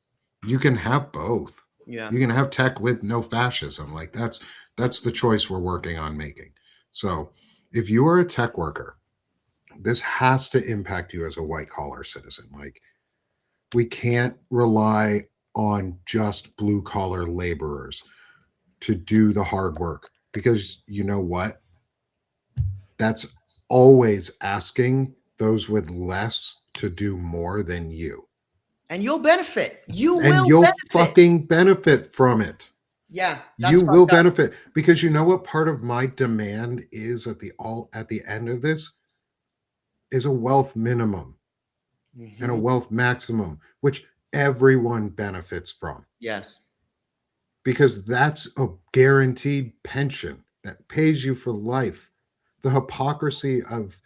You can have both. Yeah. You can have tech with no fascism. Like, that's the choice we're working on making. So if you are a tech worker, this has to impact you as a white collar citizen. Like, we can't rely on just blue collar laborers to do the hard work, because you know what? That's always asking those with less to do more than you. And you'll benefit. You And will you'll benefit. fucking benefit from it. Yeah, You that's will fucked up. benefit, because you know what part of my demand is at the end of this is a wealth minimum and a wealth maximum, which everyone benefits from, Yes. because that's a guaranteed pension that pays you for life. The hypocrisy of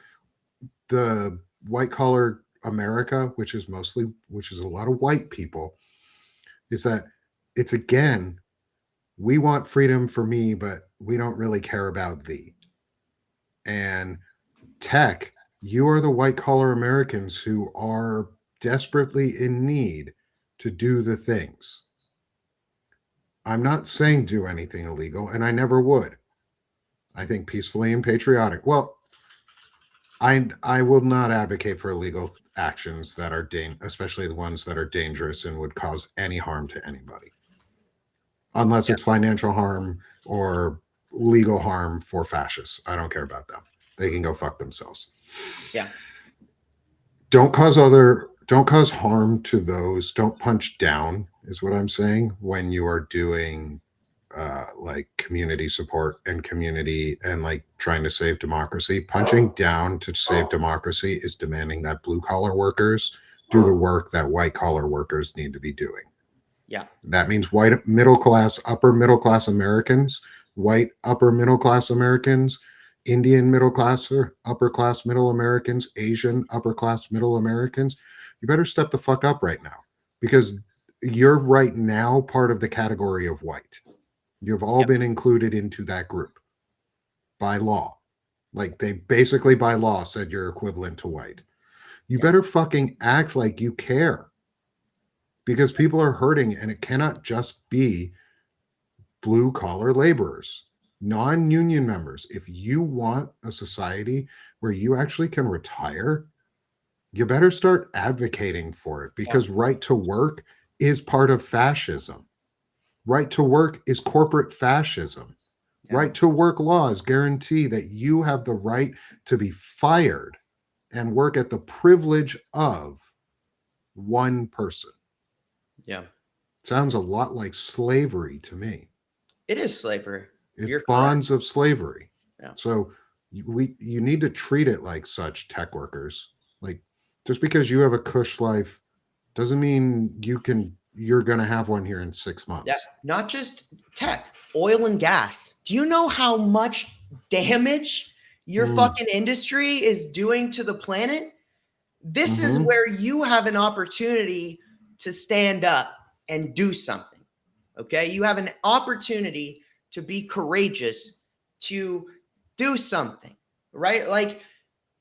the white collar America, which is a lot of white people, is that it's again, we want freedom for me, but we don't really care about thee. And tech, you are the white collar Americans who are desperately in need to do the things. I'm not saying do anything illegal, and I never would. I think peacefully and patriotic. Well, I will not advocate for illegal actions that are especially the ones that are dangerous and would cause any harm to anybody, unless it's financial harm or legal harm for fascists. I don't care about them. They can go fuck themselves. Yeah. Don't cause harm to those. Don't punch down is what I'm saying when you are doing like community support and community and like trying to save democracy. Punching down to save democracy is demanding that blue collar workers do the work that white collar workers need to be doing. Yeah. That means white middle class, upper middle class Americans, white upper middle class Americans, Indian middle class or upper class middle Americans, Asian upper class middle Americans. You better step the fuck up right now, because you're right now part of the category of white. You've all been included into that group by law. Like they basically by law said you're equivalent to white. You better fucking act like you care, because people are hurting, and it cannot just be blue collar laborers, non-union members. If you want a society where you actually can retire, you better start advocating for it, because right to work is part of fascism. Right to work is corporate fascism. Right to work laws guarantee that you have the right to be fired and work at the privilege of one person. Yeah. Sounds a lot like slavery to me. It is slavery. It's You're bonds of slavery. Yeah. So you need to treat it like such, tech workers. Like, just because you have a cush life doesn't mean you're going to have one here in 6 months. Yeah. Not just tech, oil and gas. Do you know how much damage your fucking industry is doing to the planet? This is where you have an opportunity to stand up and do something. Okay. You have an opportunity to be courageous, to do something, right? Like,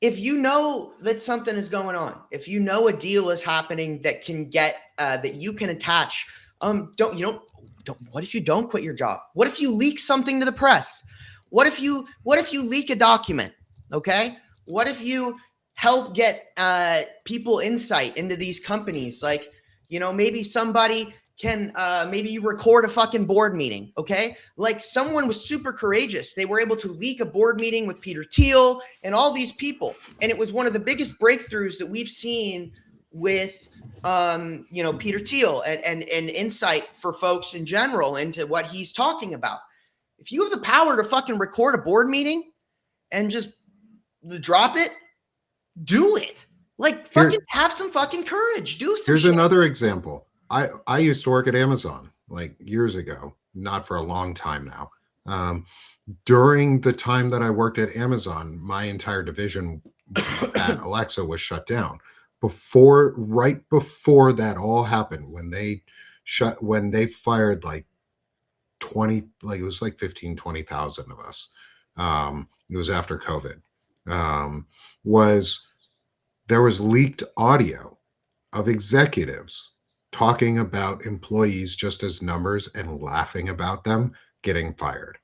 if you know that something is going on, if you know a deal is happening that can get that you can attach, what if you don't quit your job? What if you leak something to the press? What if you leak a document? Okay. What if you help get people insight into these companies? Like, maybe somebody can maybe you record a fucking board meeting, okay? Like, someone was super courageous. They were able to leak a board meeting with Peter Thiel and all these people. And it was one of the biggest breakthroughs that we've seen with, Peter Thiel and insight for folks in general into what he's talking about. If you have the power to fucking record a board meeting and just drop it, do it. Like, fucking have some fucking courage. Do some Here's shit. another example. I used to work at Amazon like years ago, not for a long time now. During the time that I worked at Amazon, my entire division at Alexa was shut down. Right before that all happened, when they fired like 20, like it was like 20,000 of us. It was after COVID. There was leaked audio of executives talking about employees just as numbers and laughing about them getting fired.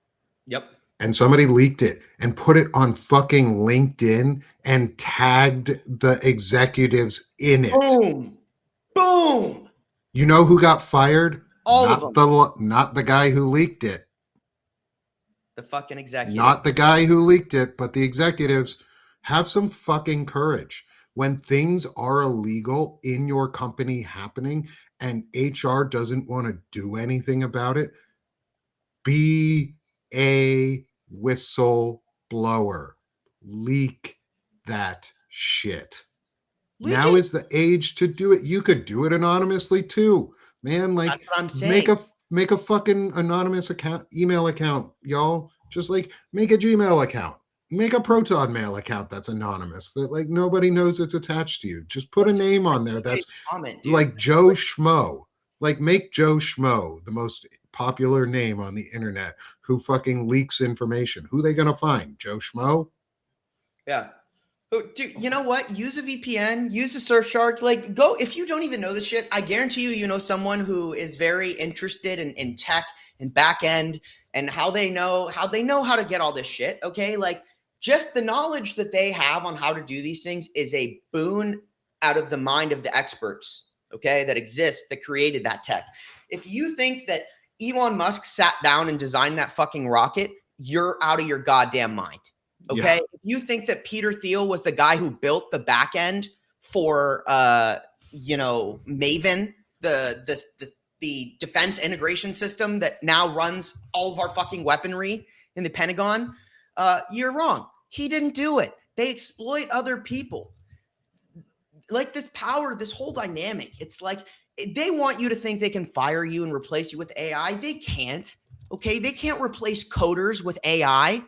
Yep. And somebody leaked it and put it on fucking LinkedIn and tagged the executives in it. Boom. Boom. You know who got fired? All of them. Not the guy who leaked it. The fucking executive. Not the guy who leaked it, but the executives. Have some fucking courage. When things are illegal in your company happening and HR doesn't want to do anything about it, be a whistleblower. Leak that shit. Leak Now it. is the age to do it. You could do it anonymously too, man. Like That's what I'm saying. make a fucking anonymous email account, y'all. Just like make a Gmail account, make a Proton Mail account that's anonymous, that like nobody knows it's attached to you. Just put a name on there that's comment, dude. like Joe Schmo. Like make Joe Schmo the most popular name on the internet who fucking leaks information. Who they gonna find? Joe Schmo? Yeah. Dude, you know what? Use a VPN, use a Surfshark. Like, go if you don't even know this shit. I guarantee you, you know someone who is very interested in tech and back end and how they know how to get all this shit. Okay, like just the knowledge that they have on how to do these things is a boon out of the mind of the experts. Okay, that exist that created that tech. If you think that Elon Musk sat down and designed that fucking rocket, you're out of your goddamn mind. Okay. Yeah. If you think that Peter Thiel was the guy who built the back end for Maven, the defense integration system that now runs all of our fucking weaponry in the Pentagon, you're wrong. He didn't do it. They exploit other people. Like this power, this whole dynamic. It's like they want you to think they can fire you and replace you with AI. They can't. Okay. They can't replace coders with AI.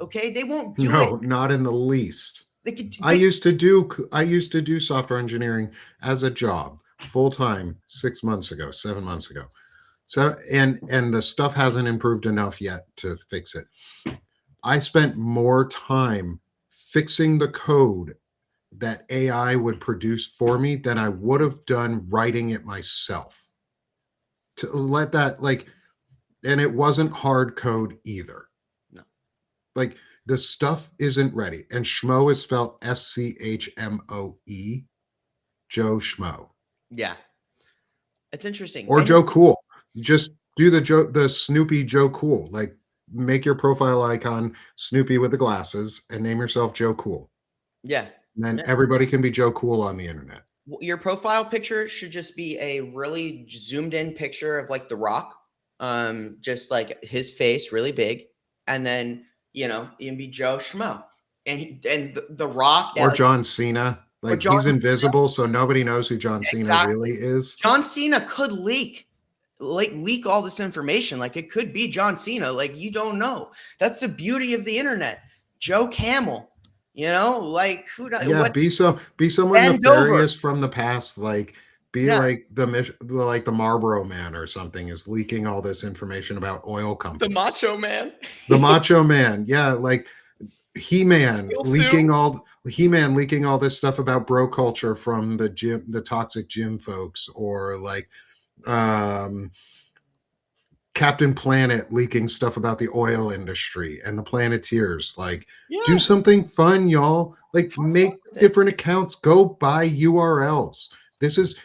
Okay, they won't do it. No, not in the least. I used to do software engineering as a job full time 7 months ago. So and the stuff hasn't improved enough yet to fix it. I spent more time fixing the code that AI would produce for me than I would have done writing it myself. To let that and it wasn't hard code either. No. Like the stuff isn't ready. And Schmo is spelled SCHMOE. Joe Schmo. Yeah. It's interesting. Or Joe Cool. You just do the Snoopy Joe Cool. Like make your profile icon Snoopy with the glasses and name yourself Joe Cool. Yeah. And then everybody can be Joe Cool on the internet. Your profile picture should just be a really zoomed in picture of like The Rock. Just like his face really big. And then you can be Joe Schmo, and the Rock or John Cena. Like he's invisible, so nobody knows who John Cena really is. John Cena could leak all this information. Like it could be John Cena. Like you don't know. That's the beauty of the internet. Joe Camel, like who? Yeah, be someone nefarious from the past. Like like the Marlboro Man or something is leaking all this information about oil companies. The Macho Man. The Macho Man. Yeah, like He-Man leaking all this stuff about bro culture from the toxic gym folks, or like Captain Planet leaking stuff about the oil industry and the Planeteers. Like do something fun, y'all. Like make different accounts, go buy URLs.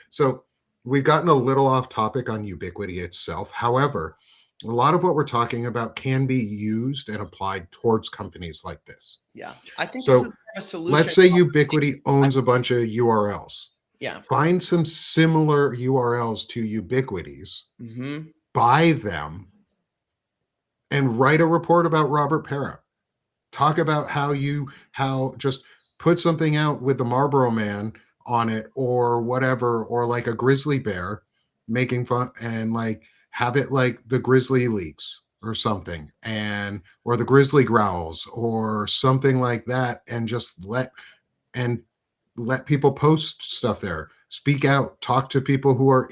So we've gotten a little off topic on Ubiquiti itself. However, a lot of what we're talking about can be used and applied towards companies like this. Yeah. I think so. This is a solution. Let's say Ubiquiti owns a bunch of URLs. Yeah. Find some similar URLs to Ubiquiti's, buy them, and write a report about Robert Pera. Talk about how just put something out with the Marlboro Man on it or whatever, or like a grizzly bear making fun, and like have it like the grizzly leaks or something, or the grizzly growls or something like that, and just let people post stuff there. Speak out, talk to people who are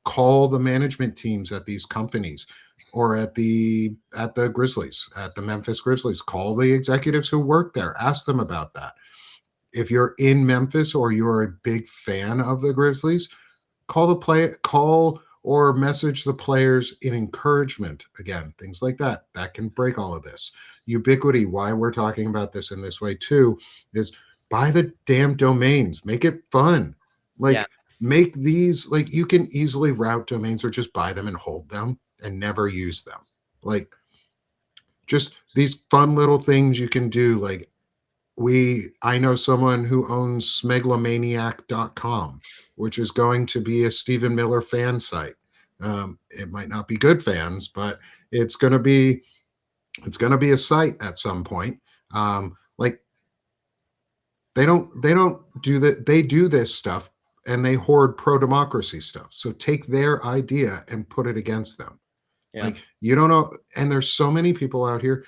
call the management teams at these companies, or at the Grizzlies, at the Memphis Grizzlies. Call the executives who work there. Ask them about that. If you're in Memphis or you're a big fan of the Grizzlies, call or message the players in encouragement. Again, things like that can break all of this. Ubiquiti, why we're talking about this in this way too, is buy the damn domains. Make it fun. make these, like, you can easily route domains or just buy them and hold them and never use them. Like, just these fun little things you can do. Like, I know someone who owns smegalomaniac.com, which is going to be a Stephen Miller fan site. It might not be good fans, but it's going to be a site at some point. Like, they don't do that. They do this stuff and they hoard pro-democracy stuff. So take their idea and put it against them. Yeah. Like, you don't know. And there's so many people out here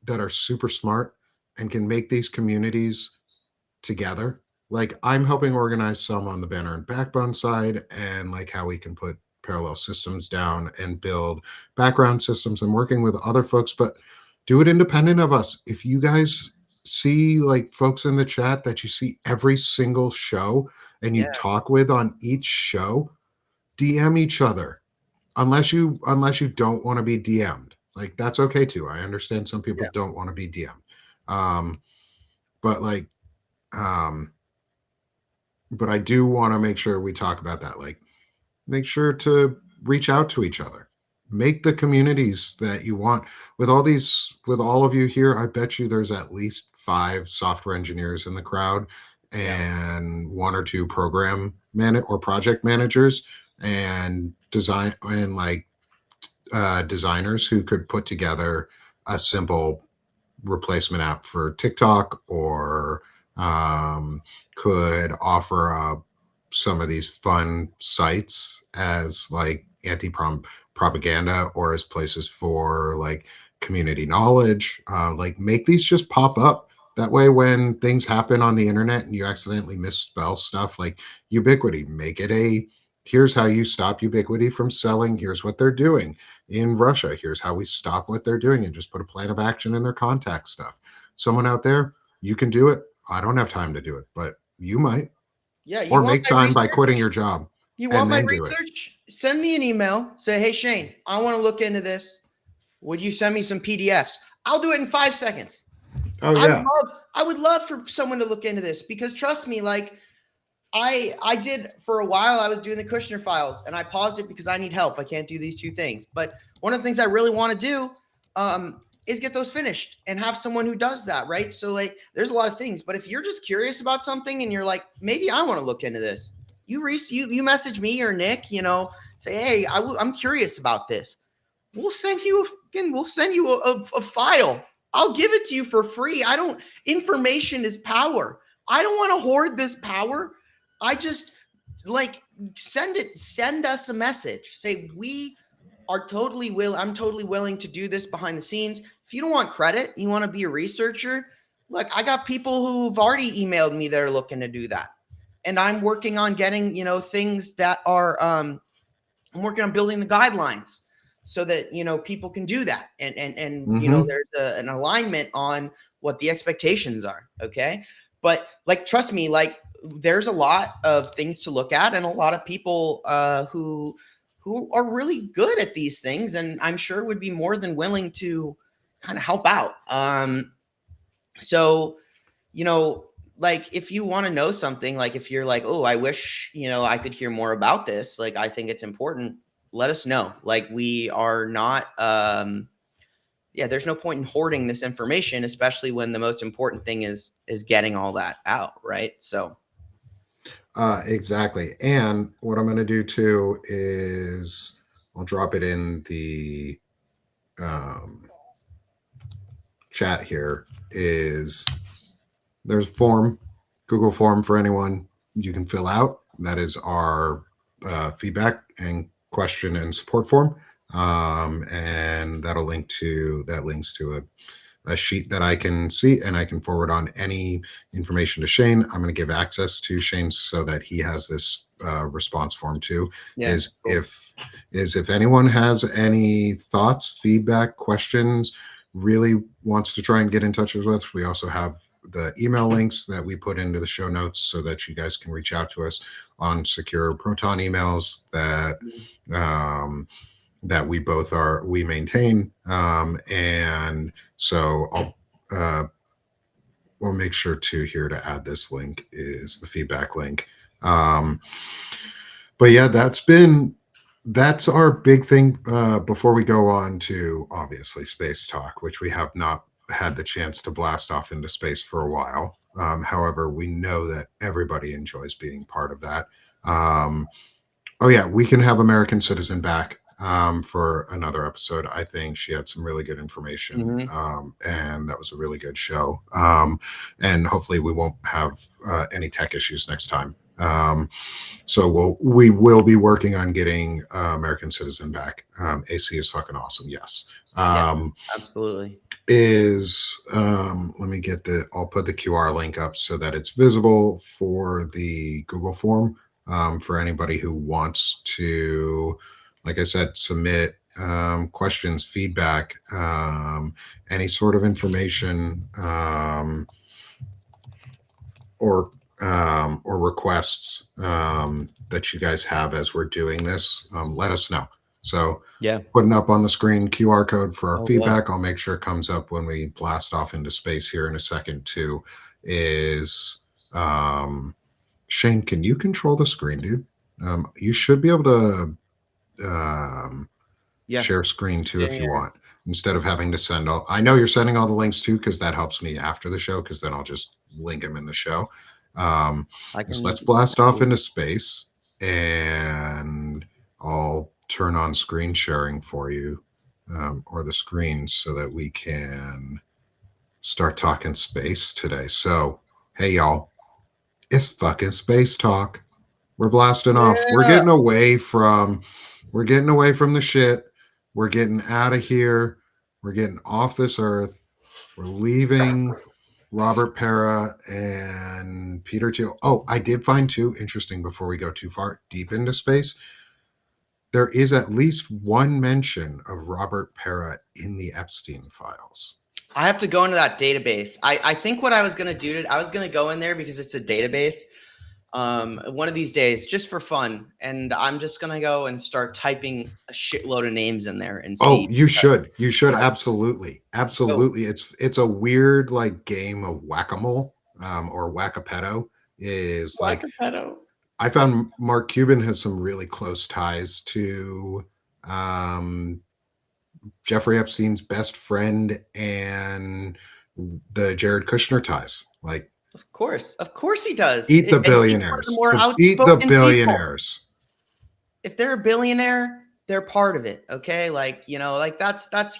that are super smart and can make these communities together. Like, I'm helping organize some on the Banner and Backbone side, and like how we can put parallel systems down and build background systems, and working with other folks, but do it independent of us. If you guys see like folks in the chat that you see every single show and you talk with on each show, DM each other. Unless you don't want to be DM'd. Like, that's okay too. I understand some people don't want to be DM'd. But like, but I do want to make sure we talk about that. Like, make sure to reach out to each other. Make the communities that you want. With all of you here, I bet you there's at least 5 software engineers in the crowd, and 1 or 2 program or project managers and designers who could put together a simple replacement app for TikTok, or could offer up some of these fun sites as like propaganda, or as places for like community knowledge. Like, make these just pop up. That way, when things happen on the internet and you accidentally misspell stuff, like Ubiquiti, make it here's how you stop Ubiquiti from selling. Here's what they're doing in Russia. Here's how we stop what they're doing, and just put a plan of action in their contact stuff. Someone out there, you can do it. I don't have time to do it, but you might. Yeah. Or make time by quitting your job. You want my research? Send me an email. Say, hey, Shane, I want to look into this. Would you send me some PDFs? I'll do it in 5 seconds. Oh, yeah. I would love for someone to look into this, because trust me, like, I did for a while. I was doing the Kushner files and I paused it because I need help. I can't do these 2 things. But one of the things I really want to do is get those finished and have someone who does that, right? So like, there's a lot of things. But if you're just curious about something and you're like, maybe I want to look into this, you message me or Nick, say, hey, I'm curious about this. We'll send you a file. I'll give it to you for free. Information is power. I don't want to hoard this power. I just send us a message. Say, I'm totally willing to do this behind the scenes. If you don't want credit, you want to be a researcher, look, I got people who've already emailed me that are looking to do that. And I'm working on getting, things that are, I'm working on building the guidelines so that, people can do that. And there's an alignment on what the expectations are. Okay. But trust me, there's a lot of things to look at, and a lot of people who are really good at these things, and I'm sure would be more than willing to kind of help out. So, if you want to know something, if you're like, oh, I wish, I could hear more about this, I think it's important, let us know. We are not, there's no point in hoarding this information, especially when the most important thing is getting all that out. Right. So. Exactly. And what I'm going to do too is I'll drop it in the chat here. There's a form, Google form for anyone you can fill out. That is our feedback and question and support form. And links to a sheet that I can see, and I can forward on any information to Shane. I'm going to give access to Shane so that he has this response form too. Yeah, If anyone has any thoughts, feedback, questions, really wants to try and get in touch with us, we also have the email links that we put into the show notes so that you guys can reach out to us on secure Proton emails that we maintain. And so we'll make sure to add this link, is the feedback link. But yeah, that's our big thing. Before we go on to obviously space talk, which we have not had the chance to blast off into space for a while. However, we know that everybody enjoys being part of that. Oh yeah, we can have American Citizen back for another episode. I think she had some really good information, and that was a really good show. And hopefully, we won't have any tech issues next time. So we will be working on getting American Citizen back. AC is fucking awesome. Yes. Absolutely. Let me get I'll put the QR link up so that it's visible for the Google form for anybody who wants to, like I said, submit questions, feedback, any sort of information, or requests that you guys have as we're doing this. Let us know. So putting up on the screen QR code for our feedback. I'll make sure it comes up when we blast off into space here in a second too. Is Shane, can you control the screen, dude? You should be able to share screen too if you want, instead of having to send all. I know you're sending all the links too, because that helps me after the show, because then I'll just link them in the show. Let's blast off into space, and I'll turn on screen sharing for you, or the screen, so that we can start talking space today. So, hey y'all, it's fucking space talk. We're blasting off. We're getting away from the shit. We're getting out of here. We're getting off this earth. We're leaving Robert Pera and Peter Thiel. Oh, I did find too interesting, before we go too far deep into space, there is at least one mention of Robert Pera in the Epstein files. I have to go into that database. I think what I was going to do, I was going to go in there because it's a database one of these days, just for fun. And I'm just going to go and start typing a shitload of names in there and see. Oh, you should. Absolutely. Absolutely. It's a weird like game of whack-a-mole, or whack-a-pedo is like, I found Mark Cuban has some really close ties to Jeffrey Epstein's best friend and the Jared Kushner ties. Like, of course he does. Eat the billionaires. Eat the billionaires. People. If they're a billionaire, they're part of it. Okay, like that's like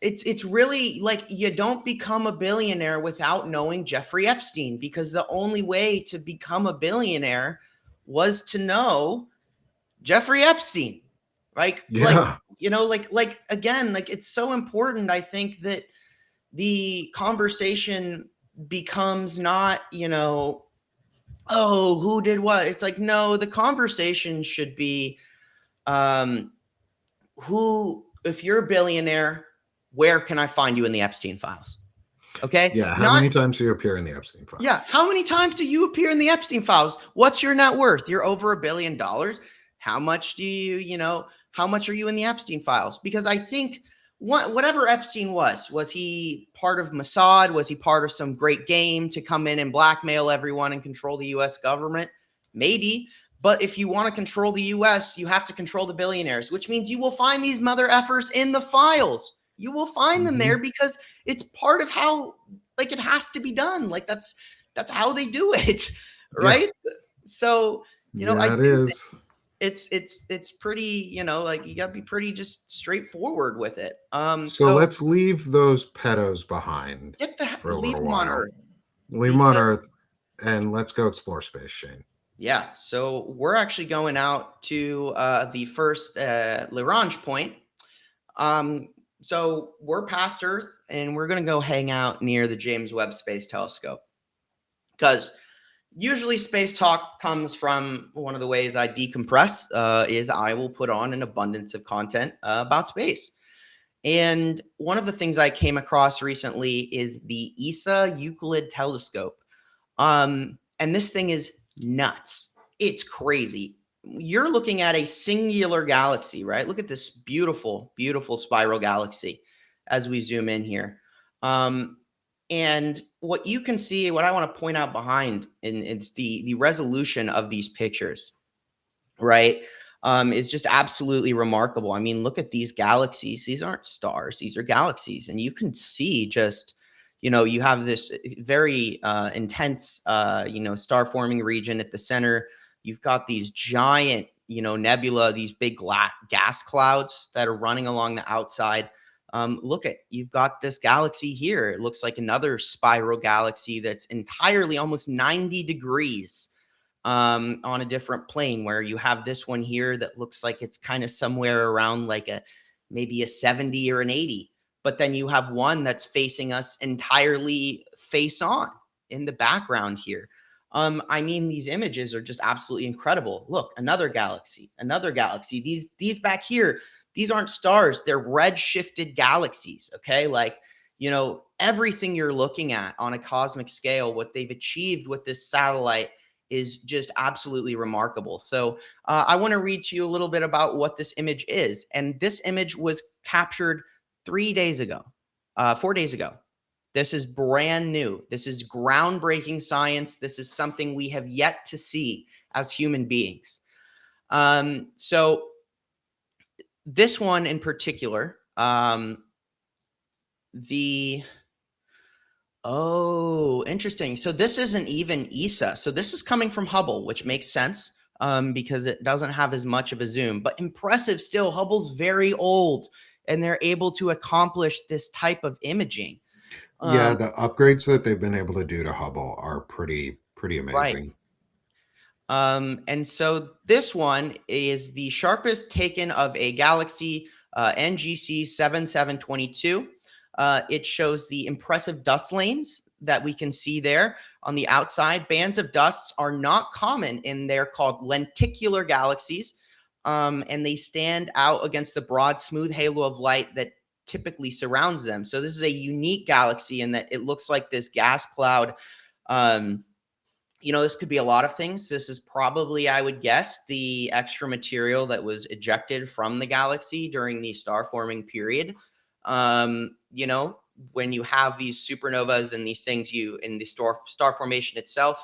it's really like, you don't become a billionaire without knowing Jeffrey Epstein, because the only way to become a billionaire was to know Jeffrey Epstein. Like again, like, it's so important. I think that the conversation becomes not, oh, who did what? It's like, no, the conversation should be, if you're a billionaire, where can I find you in the Epstein files? Okay. Yeah. How many times do you appear in the Epstein files? Yeah. How many times do you appear in the Epstein files? What's your net worth? You're over $1 billion. How much do how much are you in the Epstein files? Because I think whatever Epstein was he part of Mossad? Was he part of some great game to come in and blackmail everyone and control the U.S. government? Maybe. But if you want to control the U.S., you have to control the billionaires, which means you will find these mother effers in the files. You will find them there, because it's part of how, like, it has to be done. Like, that's how they do it. Right. Yeah. So, it's pretty, like, you gotta be pretty just straightforward with it. So let's leave those pedos behind for a little while. Leave them on Earth, and let's go explore space, Shane. Yeah. So we're actually going out to the first Lagrange point. So we're past Earth, and we're going to go hang out near the James Webb Space Telescope, because usually space talk comes from, one of the ways I decompress is I will put on an abundance of content about space. And one of the things I came across recently is the ESA Euclid telescope. And this thing is nuts. It's crazy. You're looking at a singular galaxy, right? Look at this beautiful, beautiful spiral galaxy as we zoom in here. And what you can see, what I want to point out behind, and it's the resolution of these pictures, right? Is just absolutely remarkable. I mean, look at these galaxies. These aren't stars, these are galaxies. And you can see just, you have this very intense, star forming region at the center. You've got these giant, nebula, these big gas clouds that are running along the outside. You've got this galaxy here. It looks like another spiral galaxy that's entirely almost 90 degrees on a different plane, where you have this one here that looks like it's kind of somewhere around like maybe a 70 or an 80. But then you have one that's facing us entirely face on in the background here. I mean, these images are just absolutely incredible. Look, another galaxy, another galaxy. These back here, these aren't stars, they're red shifted galaxies. Okay. Like, everything you're looking at on a cosmic scale, what they've achieved with this satellite is just absolutely remarkable. So I want to read to you a little bit about what this image is. And this image was captured 3 days ago, 4 days ago. This is brand new. This is groundbreaking science. This is something we have yet to see as human beings. So this one in particular, Oh, interesting. So this isn't even ESA. So this is coming from Hubble, which makes sense because it doesn't have as much of a zoom. But impressive still, Hubble's very old, and they're able to accomplish this type of imaging. Yeah, the upgrades that they've been able to do to Hubble are pretty Right. amazing. And so this one is the sharpest taken of a galaxy, NGC 7722. It shows the impressive dust lanes that we can see there on the outside. Bands of dusts are not common in they're called lenticular galaxies, and they stand out against the broad, smooth halo of light that typically surrounds them. So this is a unique galaxy in that it looks like this gas cloud. This could be a lot of things. This is probably, I would guess, the extra material that was ejected from the galaxy during the star forming period. When you have these supernovas and these things, in the star formation itself,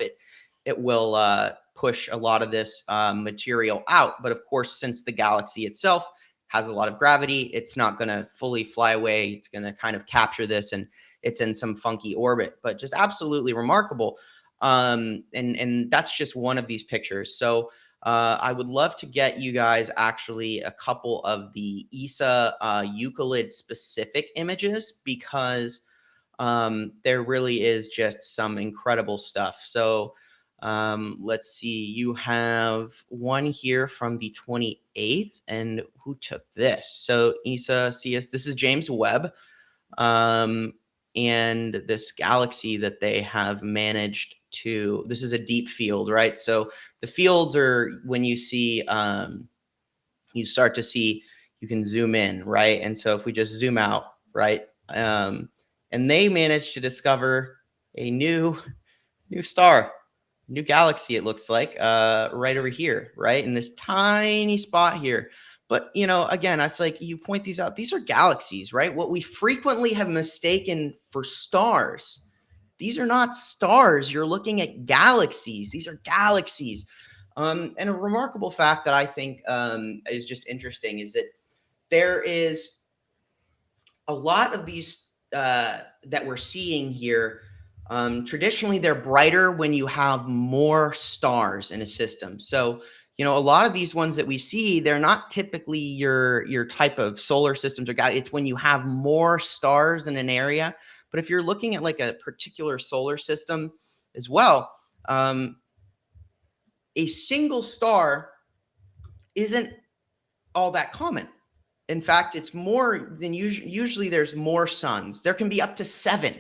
it will push a lot of this material out. But of course, since the galaxy itself has a lot of gravity, it's not going to fully fly away. It's going to kind of capture this, and it's in some funky orbit, but just absolutely remarkable. And that's just one of these pictures. So I would love to get you guys actually a couple of the ESA Euclid specific images, because there really is just some incredible stuff. So let's see, you have one here from the 28th, and who took this? So ESA CS, this is James Webb, and this galaxy that they have managed to, this is a deep field, right? So the fields are when you see, you start to see, you can zoom in, right? And so if we just zoom out, right? And they managed to discover a new star, new galaxy, it looks like, right over here, right? In this tiny spot here. But, again, it's like you point these out. These are galaxies, right? What we frequently have mistaken for stars. These are not stars. You're looking at galaxies. These are galaxies. And a remarkable fact that I think is just interesting is that there is a lot of these that we're seeing here. Traditionally, they're brighter when you have more stars in a system. So, a lot of these ones that we see, they're not typically your type of solar systems or it's when you have more stars in an area. But if you're looking at like a particular solar system as well, a single star isn't all that common. In fact, it's more than usually there's more suns. There can be up to 7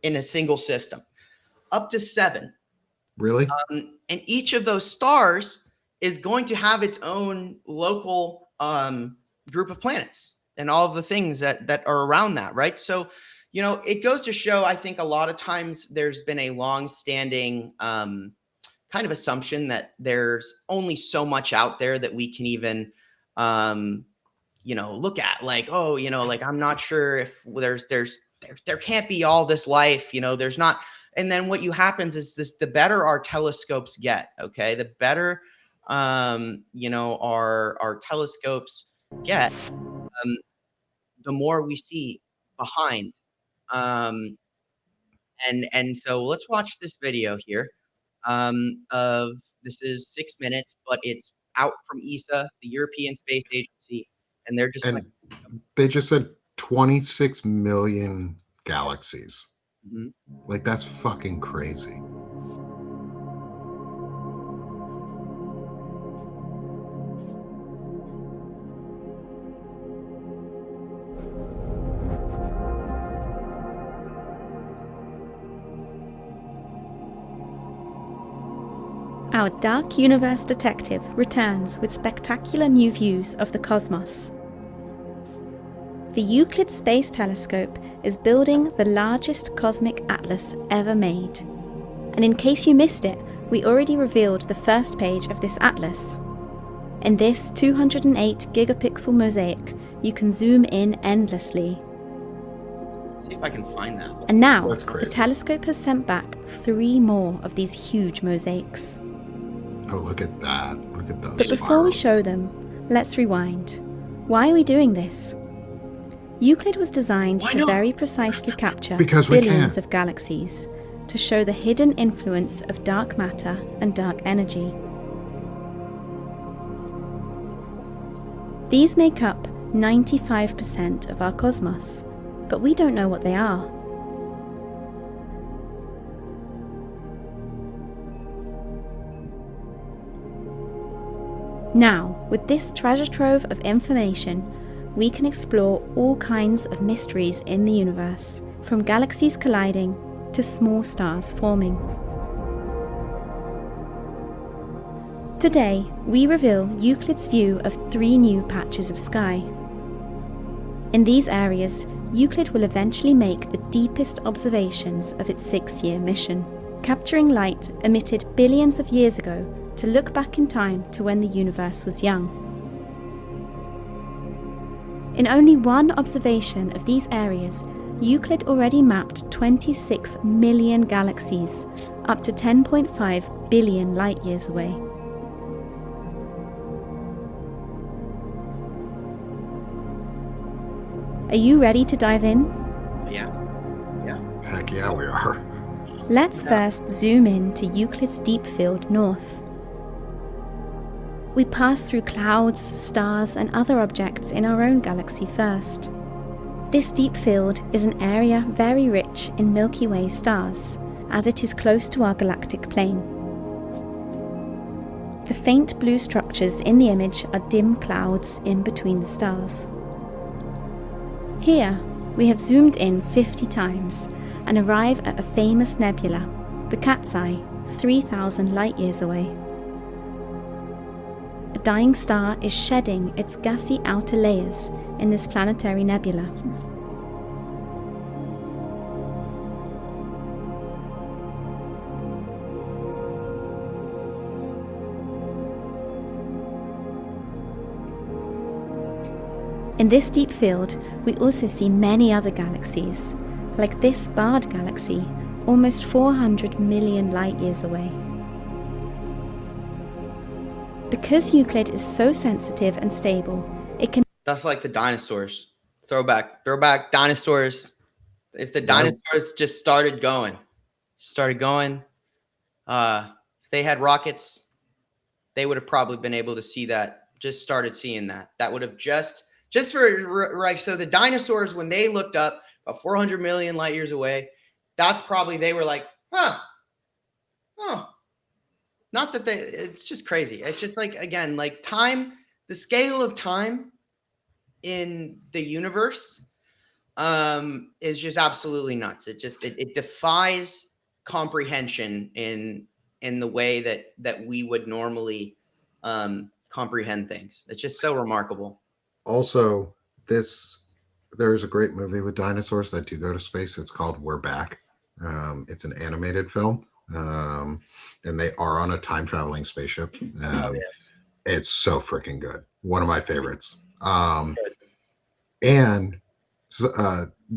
in a single system, up to 7. Really? And each of those stars is going to have its own local group of planets and all of the things that are around that, right? So, it goes to show, I think a lot of times there's been a long-standing kind of assumption that there's only so much out there that we can even, look at. Like, like I'm not sure if there's there can't be all this life, there's not. And then what happens is this: the better our telescopes get, okay, the better our telescopes get, the more we see behind. And so let's watch this video here. Of This is 6 minutes, but it's out from ESA, the European Space Agency, and they're just And they just said 26 million galaxies. Mhm. Like, that's fucking crazy. Our Dark Universe detective returns with spectacular new views of the cosmos. The Euclid Space Telescope is building the largest cosmic atlas ever made. And in case you missed it, we already revealed the first page of this atlas. In this 208 gigapixel mosaic, you can zoom in endlessly. Let's see if I can find that. And now, That's crazy. the telescope has sent back 3 more of these huge mosaics. Oh, look at that. Look at those But before we spirals. show them, let's rewind. Why are we doing this? Euclid was designed Why to not? very precisely capture Because we billions can. of galaxies, to show the hidden influence of dark matter and dark energy. These make up 95% of our cosmos, but we don't know what they are. Now, with this treasure trove of information, we can explore all kinds of mysteries in the universe, from galaxies colliding to small stars forming. Today, we reveal Euclid's view of 3 new patches of sky. In these areas, Euclid will eventually make the deepest observations of its 6-year mission, capturing light emitted billions of years ago to look back in time to when the universe was young. In only one observation of these areas, Euclid already mapped 26 million galaxies, up to 10.5 billion light-years away. Are you ready to dive in? Yeah. Heck yeah, we are. Let's first zoom in to Euclid's deep field north. We pass through clouds, stars, and other objects in our own galaxy first. This deep field is an area very rich in Milky Way stars, as it is close to our galactic plane. The faint blue structures in the image are dim clouds in between the stars. Here, we have zoomed in 50 times and arrive at a famous nebula, the Cat's Eye, 3,000 light-years away. A dying star is shedding its gassy outer layers in this planetary nebula. In this deep field, we also see many other galaxies, like this barred galaxy, almost 400 million light-years away. Because Euclid is so sensitive and stable, it can... That's like the dinosaurs. Throwback dinosaurs. If the dinosaurs just started going, if they had rockets, they would have probably been able to see that, just started seeing that. That would have just for, right. So the dinosaurs, when they looked up about 400 million light years away, that's probably, they were like, not that it's just crazy. It's just like, again, like time, the scale of time in the universe is just absolutely nuts. It defies comprehension in the way that we would normally comprehend things. It's just so remarkable. Also, there's a great movie with dinosaurs that do go to space. It's called We're Back. It's an animated film, and they are on a time traveling spaceship. Yes. It's so freaking good. One of my favorites. And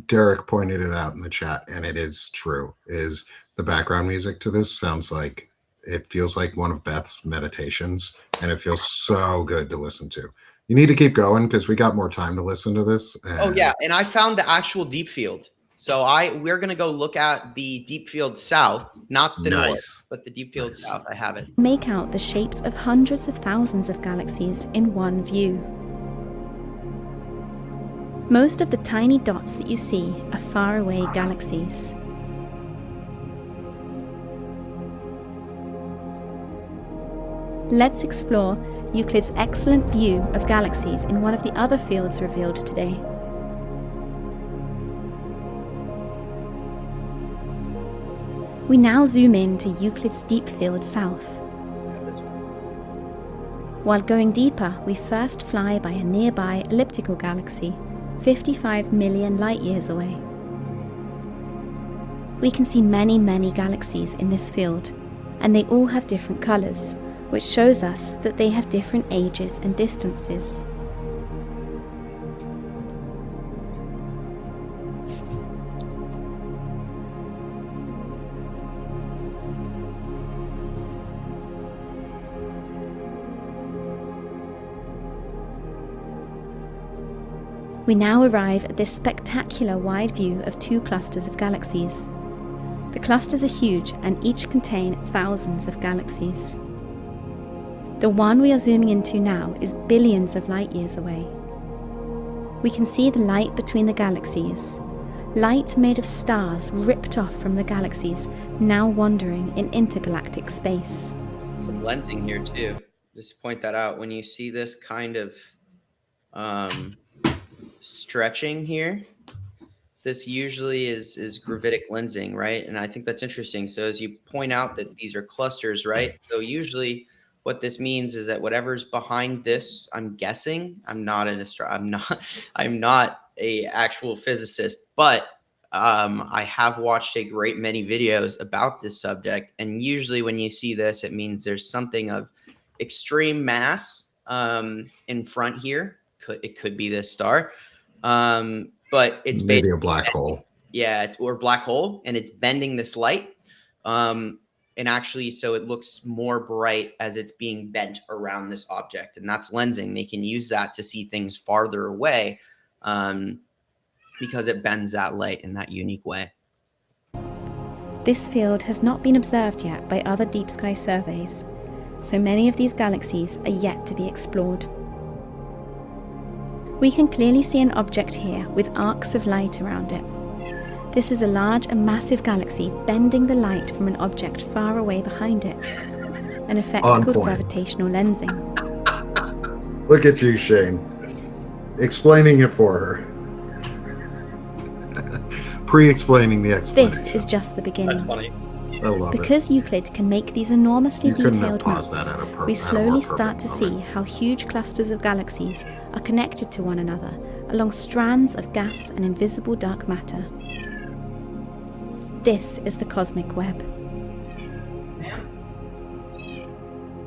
Derek pointed it out in the chat, and it is true. Is the background music to this sounds like it feels like one of Beth's meditations, and it feels so good to listen to. You need to keep going because we got more time to listen to this. Oh yeah, and I found the actual deep field. So we're gonna go look at the deep field south, not the north, but the deep field south. I have it. Make out the shapes of hundreds of thousands of galaxies in one view. Most of the tiny dots that you see are faraway galaxies. Let's explore Euclid's excellent view of galaxies in one of the other fields revealed today. We now zoom in to Euclid's deep field south. While going deeper, we first fly by a nearby elliptical galaxy, 55 million light-years away. We can see many, many galaxies in this field, and they all have different colours, which shows us that they have different ages and distances. We now arrive at this spectacular wide view of two clusters of galaxies. The clusters are huge and each contain thousands of galaxies. The one we are zooming into now is billions of light years away. We can see the light between the galaxies, light made of stars ripped off from the galaxies, now wandering in intergalactic space. Some lensing here too. Just point that out. When you see this kind of stretching here, this usually is gravitic lensing, right? And I think that's interesting. So as you point out that these are clusters, right? So usually what this means is that whatever's behind this, I'm guessing, I'm not a actual physicist, but I have watched a great many videos about this subject. And usually when you see this, it means there's something of extreme mass in front here. It could be this star. But it's maybe a black hole. Yeah, or black hole, and it's bending this light. And actually, so it looks more bright as it's being bent around this object, and that's lensing. They can use that to see things farther away because it bends that light in that unique way. This field has not been observed yet by other deep sky surveys, so many of these galaxies are yet to be explored. We can clearly see an object here with arcs of light around it. This is a large and massive galaxy bending the light from an object far away behind it, an effect called gravitational lensing. Look at you, Shane, explaining it for her. Pre-explaining the explanation. This is just the beginning. That's funny. I love because it. Euclid can make these enormously detailed maps, we slowly start to see how huge clusters of galaxies are connected to one another along strands of gas and invisible dark matter. This is the cosmic web.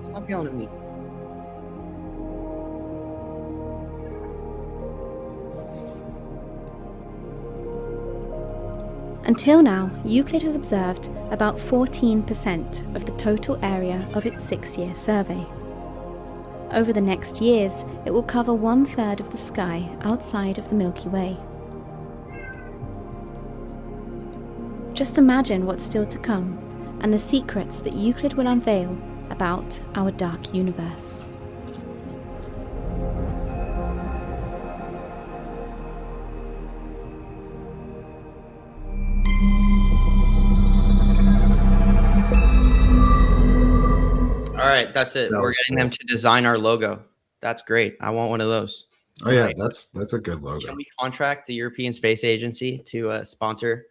Stop yelling at me. Until now, Euclid has observed about 14% of the total area of its 6-year survey. Over the next years, it will cover 1/3 of the sky outside of the Milky Way. Just imagine what's still to come and the secrets that Euclid will unveil about our dark universe. All right, that's it. We're getting them to design our logo. That's great. I want one of those. Oh yeah, that's a good logo. Can we contract the European Space Agency to sponsor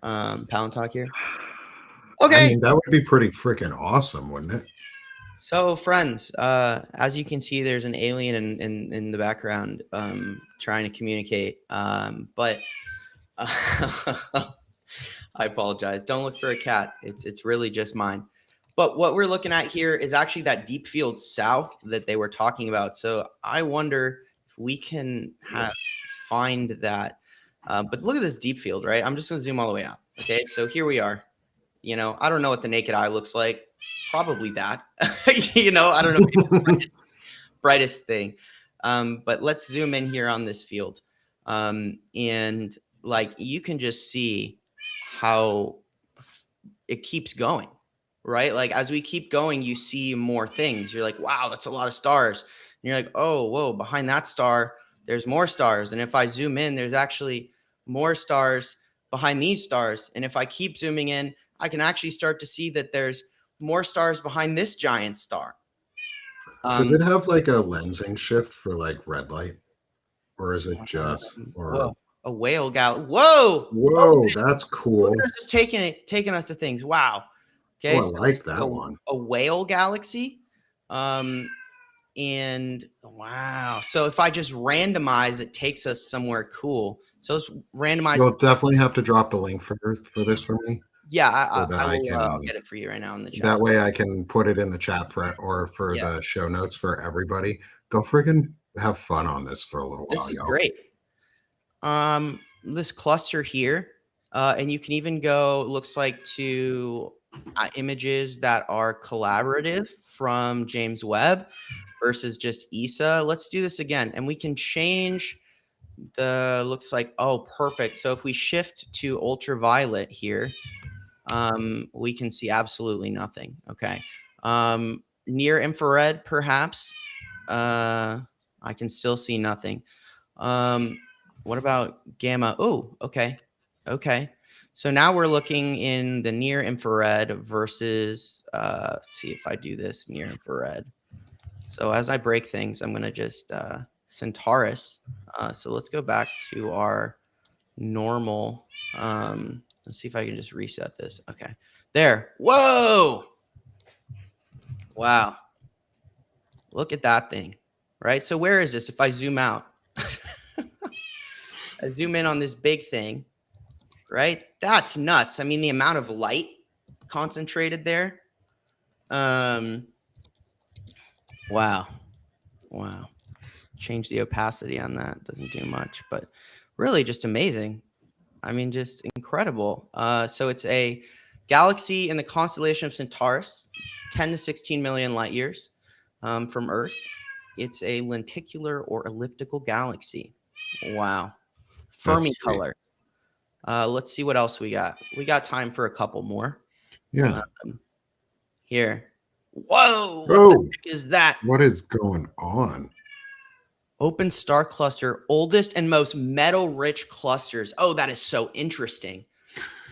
Palantalk here? Okay. I mean, that would be pretty freaking awesome, wouldn't it? So, friends, as you can see, there's an alien in the background trying to communicate. But I apologize. Don't look for a cat. It's really just mine. But what we're looking at here is actually that deep field south that they were talking about. So I wonder if we can find that But look at this deep field, right? I'm just going to zoom all the way out. Okay, so here we are. You know, I don't know what the naked eye looks like. Probably that. You know, I don't know. Maybe brightest thing. But let's zoom in here on this field. And like you can just see how it keeps going, right? Like as we keep going, you see more things. You're like, wow, that's a lot of stars. And you're like, oh, whoa, behind that star, there's more stars. And if I zoom in, there's actually more stars behind these stars. And if I keep zooming in, I can actually start to see that there's more stars behind this giant star. Does it have like a lensing shift for like red light? Or is it just whoa, a whale whoa, that's cool. Just taking us to things. Wow. Okay, I like that one. A whale galaxy. And wow. So if I just randomize, it takes us somewhere cool. So let's randomize. You'll definitely have to drop the link for this for me. Yeah, I'll get it for you right now in the chat. That way I can put it in the chat for the show notes for everybody. Go friggin' have fun on this for a little while. This is great. This cluster here, and you can even go, it looks like, to images that are collaborative from James Webb versus just ESA. Let's do this again, and we can change the, looks like, oh, perfect. So if we shift to ultraviolet here, we can see absolutely nothing. Okay. Near infrared, perhaps. I can still see nothing. What about gamma? Oh, okay. Okay. So now we're looking in the near infrared versus, let's see if I do this near infrared. So as I break things, I'm going to just Centaurus. So let's go back to our normal. Let's see if I can just reset this. Okay. There. Whoa. Wow. Look at that thing. Right. So where is this? If I zoom out, I zoom in on this big thing, right? That's nuts. I mean, the amount of light concentrated there. Wow. Wow. Change the opacity on that. Doesn't do much, but really just amazing. I mean, just incredible. So it's a galaxy in the constellation of Centaurus, 10 to 16 million light years from Earth. It's a lenticular or elliptical galaxy. Wow. Fermi color. Let's see what else we got. We got time for a couple more. Yeah. Here. Whoa. Oh, what the heck is that? What is going on? Open star cluster, oldest and most metal-rich clusters. Oh, that is so interesting.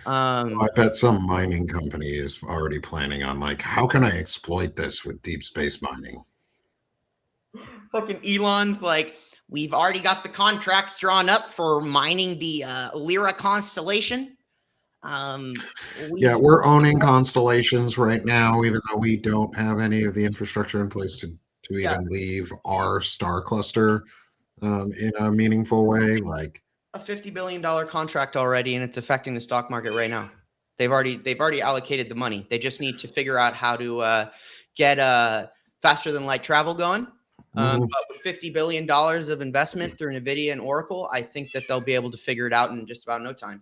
I bet some mining company is already planning on, like, how can I exploit this with deep space mining? Fucking Elon's like, we've already got the contracts drawn up for mining the Lyra constellation. We're owning constellations right now, even though we don't have any of the infrastructure in place to even leave our star cluster in a meaningful way. Like a $50 billion contract already, and it's affecting the stock market right now. They've already allocated the money. They just need to figure out how to get faster than light travel going. But with $50 billion of investment through NVIDIA and Oracle, I think that they'll be able to figure it out in just about no time.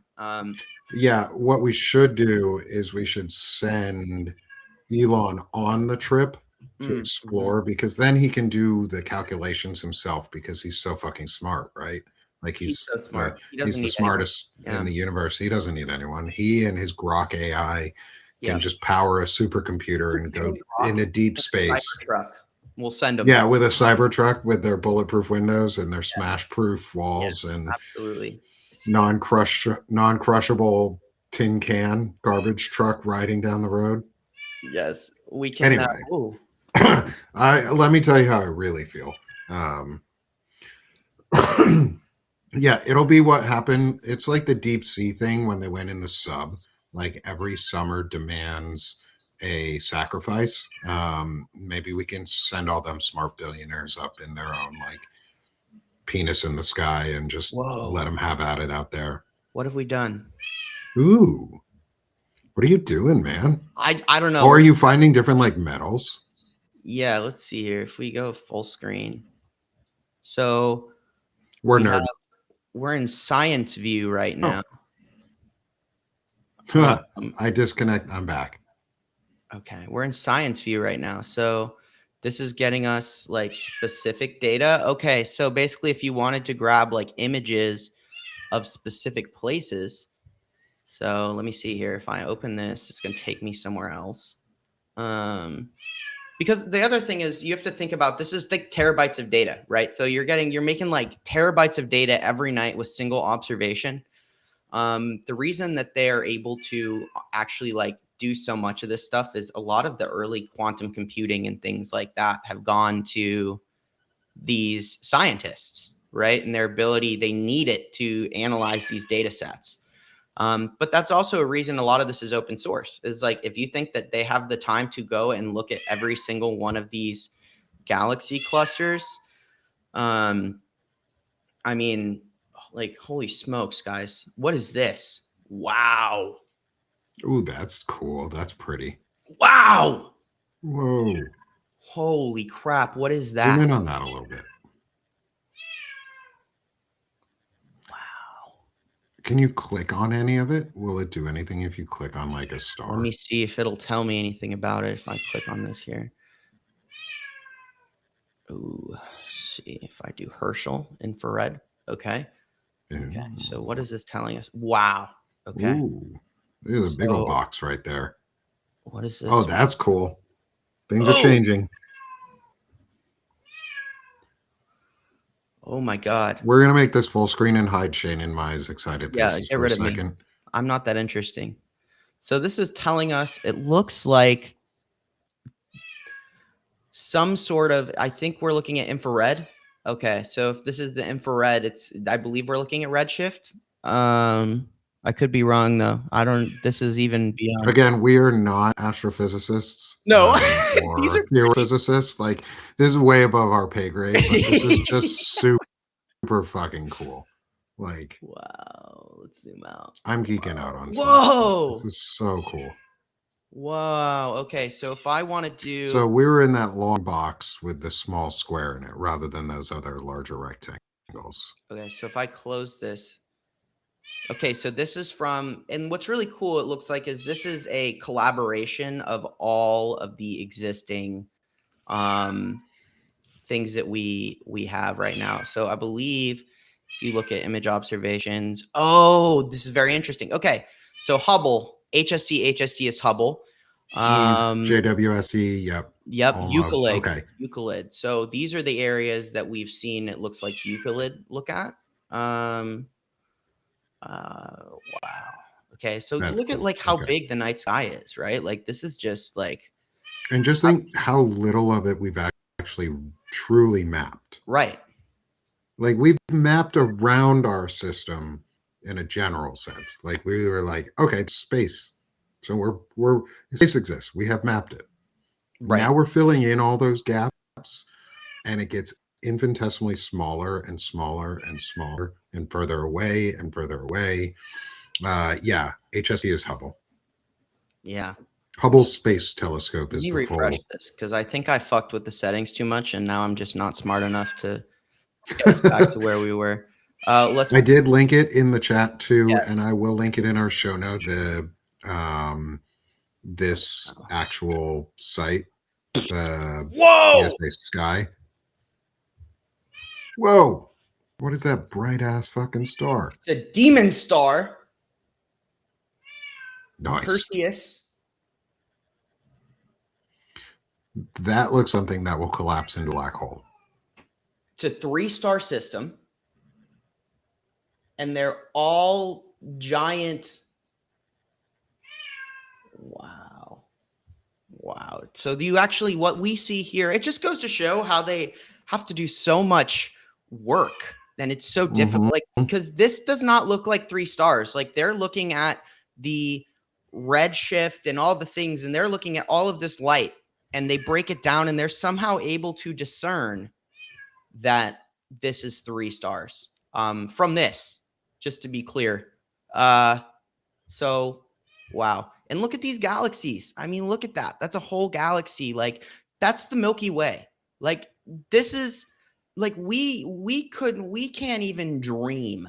What we should do is we should send Elon on the trip to explore, because then he can do the calculations himself, because he's so fucking smart, right? Like he's so smart. He's the smartest in the universe. He doesn't need anyone. He and his Grok AI can just power a supercomputer and go into deep space. We'll send them. Yeah, with a Cybertruck with their bulletproof windows and their smash-proof walls, and absolutely non-crushable tin can garbage truck riding down the road. Yes, we can. Anyway, let me tell you how I really feel. It'll be what happened. It's like the deep sea thing when they went in the sub. Like every summer demands a sacrifice. Maybe we can send all them smart billionaires up in their own like penis in the sky and just let them have at it out there. What have we done? Ooh, what are you doing, man? I don't know. Or are you finding different like metals? Yeah, let's see here. If we go full screen, so we're nerds. we're in science view right now. I disconnect. I'm back. Okay, we're in science view right now. So this is getting us like specific data. Okay, so basically if you wanted to grab like images of specific places. So let me see here. If I open this, it's going to take me somewhere else. Because the other thing is you have to think about, this is like terabytes of data, right? So you're making like terabytes of data every night with single observation. The reason that they are able to actually like do so much of this stuff is a lot of the early quantum computing and things like that have gone to these scientists, right? And their ability, they need it to analyze these data sets. But that's also a reason a lot of this is open source. Is like, if you think that they have the time to go and look at every single one of these galaxy clusters, I mean, like, holy smokes, guys. What is this? Wow. Ooh, that's cool. That's pretty. Wow. Whoa. Holy crap. What is that? Zoom in on that a little bit. Wow. Can you click on any of it? Will it do anything if you click on like a star? Let me see if it'll tell me anything about it if I click on this here. Ooh, see if I do Herschel infrared. Okay. Okay. So what is this telling us? Wow. Okay. Ooh, there's a big old box right there. What is this? Oh, that's cool. Things are changing. Oh my God. We're going to make this full screen and hide Shane and Mai's excited faces get for rid a of me. second. I'm not that interesting. So this is telling us, it looks like some sort of, I think we're looking at infrared. Okay. So if this is the infrared, I believe we're looking at redshift. I could be wrong though. This is even beyond. Again, we are not astrophysicists. No, or these are physicists. Like, this is way above our pay grade, but this is just super fucking cool. Like, wow. Let's zoom out. I'm geeking out on Whoa. This is so cool. Wow. Okay. So if I want to do. So we were in that long box with the small square in it rather than those other larger rectangles. Okay. So if I close this. Okay, so this is from, and what's really cool, it looks like, is this is a collaboration of all of the existing things that we have right now. So I believe if you look at image observations, oh, this is very interesting. Okay, so Hubble, HST is Hubble. JWST, yep. Yep, Euclid. Okay. Euclid. So these are the areas that we've seen, it looks like Euclid look at. Wow. Okay, so look at like how big the night sky is, right? Like this is just like, and just think how little of it we've actually truly mapped. Right. Like we've mapped around our system in a general sense. Like we were like, okay, it's space. So space exists. We have mapped it. Right. Now we're filling in all those gaps and it gets infinitesimally smaller and smaller and smaller and further away and further away. Yeah, HST is Hubble. Yeah. Hubble Space Telescope is the refresh this because I think I fucked with the settings too much and now I'm just not smart enough to get us back to where we were. I did link it in the chat too, yes. And I will link it in our show note. This actual site, the PSA Sky. Whoa! What is that bright ass fucking star? It's a demon star. Nice. Perseus. That looks something that will collapse into a black hole. It's a 3-star system. And they're all giant. Wow. Wow. So do you actually, what we see here, it just goes to show how they have to do so much work and it's so difficult. Like, because this does not look like 3 stars. Like they're looking at the redshift and all the things, and they're looking at all of this light and they break it down and they're somehow able to discern that this is 3 stars from this, just to be clear. So, wow. And look at these galaxies. I mean, look at that. That's a whole galaxy. Like that's the Milky Way. Like this is like, we can't even dream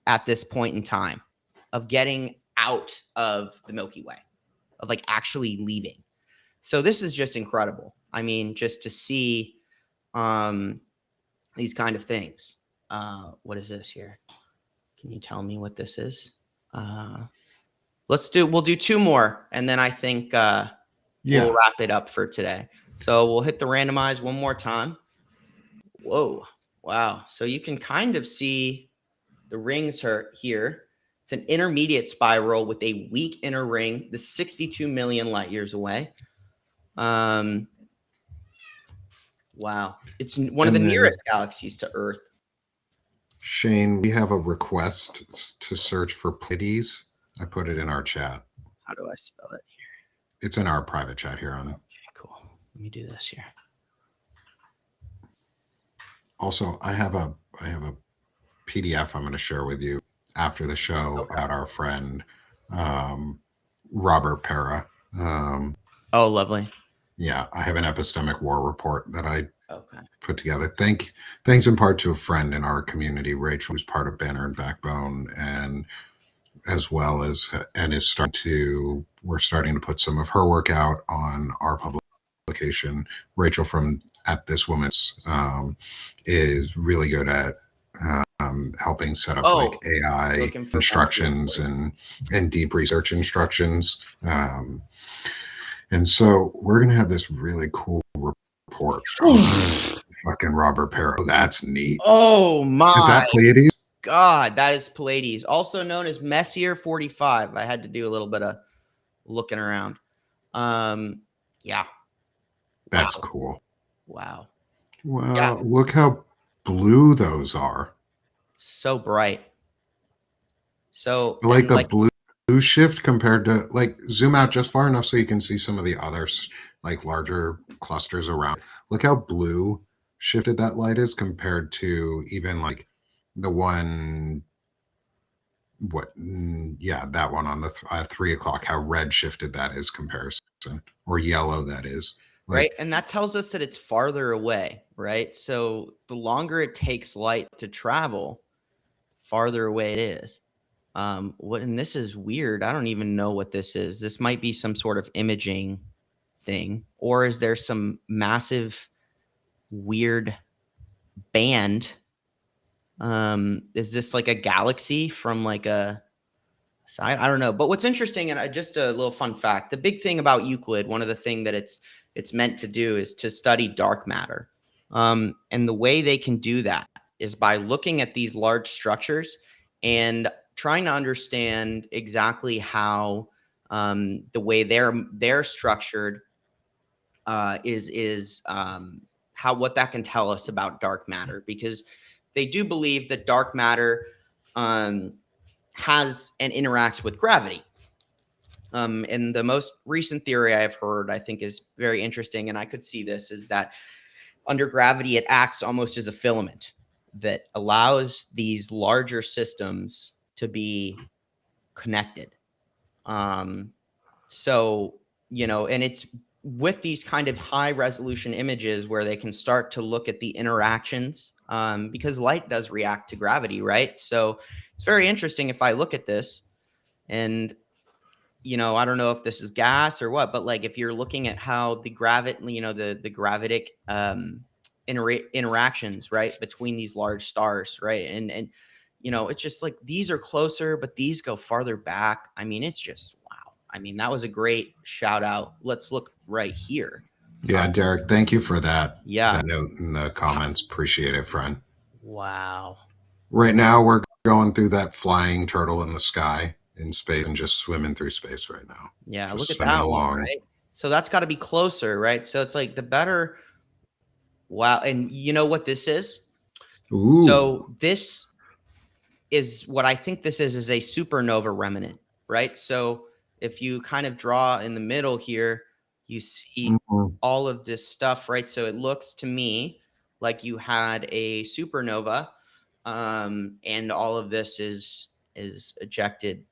at this point in time of getting out of the Milky Way, of like actually leaving. So this is just incredible. I mean, just to see these kind of things. What is this here? Can you tell me what this is? We'll do two more, and then I think we'll wrap it up for today. So we'll hit the randomize one more time. Whoa. Wow. So you can kind of see the rings are here. It's an intermediate spiral with a weak inner ring. The 62 million light years away. Wow. It's one of the nearest galaxies to Earth. Shane, we have a request to search for Pleiades. I put it in our chat. How do I spell it here? It's in our private chat here on. Okay, cool. Let me do this here. Also, I have a PDF I'm going to share with you after the show about our friend Robert Pera. Oh, lovely. Yeah, I have an epistemic war report that I put together. Thanks in part to a friend in our community, Rachel, who's part of Banner and Backbone, and as well as we're starting to put some of her work out on our publication. Rachel from At This Woman's is really good at helping set up like AI instructions and deep research instructions. And so we're going to have this really cool report from fucking Robert Pera. Oh, that's neat. Oh my. Is that Pleiades? God, that is Pleiades, also known as Messier 45. I had to do a little bit of looking around. Yeah. That's cool. Wow. Wow. Yeah. Look how blue those are. So bright. So like the blue shift compared to, like, zoom out just far enough so you can see some of the other like larger clusters around. Look how blue shifted that light is compared to even like the one, that one on the 3 o'clock, how red shifted that is comparison, or yellow that is. Like, right. And that tells us that it's farther away, right? So the longer it takes light to travel, farther away it is. And this is weird. I don't even know what this is. This might be some sort of imaging thing, or is there some massive weird band? Is this like a galaxy from like a side? I don't know. But what's interesting, and just a little fun fact, the big thing about Euclid, one of the things that it's meant to do is to study dark matter. And the way they can do that is by looking at these large structures and trying to understand exactly how the way they're structured is how what that can tell us about dark matter, because they do believe that dark matter has and interacts with gravity. And the most recent theory I've heard, I think, is very interesting, and I could see this, is that under gravity, it acts almost as a filament that allows these larger systems to be connected. So, and it's with these kind of high resolution images where they can start to look at the interactions, because light does react to gravity, right? So it's very interesting if I look at this and, I don't know if this is gas or what, but like if you're looking at how the the gravitic interactions, right, between these large stars, right? And it's just like these are closer, but these go farther back. I mean, it's just wow. I mean, that was a great shout out. Let's look right here. Yeah, Derek, thank you for that. Yeah. That note in the comments. Appreciate it, friend. Wow. Right now, we're going through that flying turtle in the sky in space and just swimming through space right now. Yeah, just look at that one, right? So that's got to be closer, right? So it's like the better. Wow. And you know what this is? Ooh. So this is what I think this is a supernova remnant, right? So if you kind of draw in the middle here, you see all of this stuff, right? So it looks to me like you had a supernova, and all of this is ejected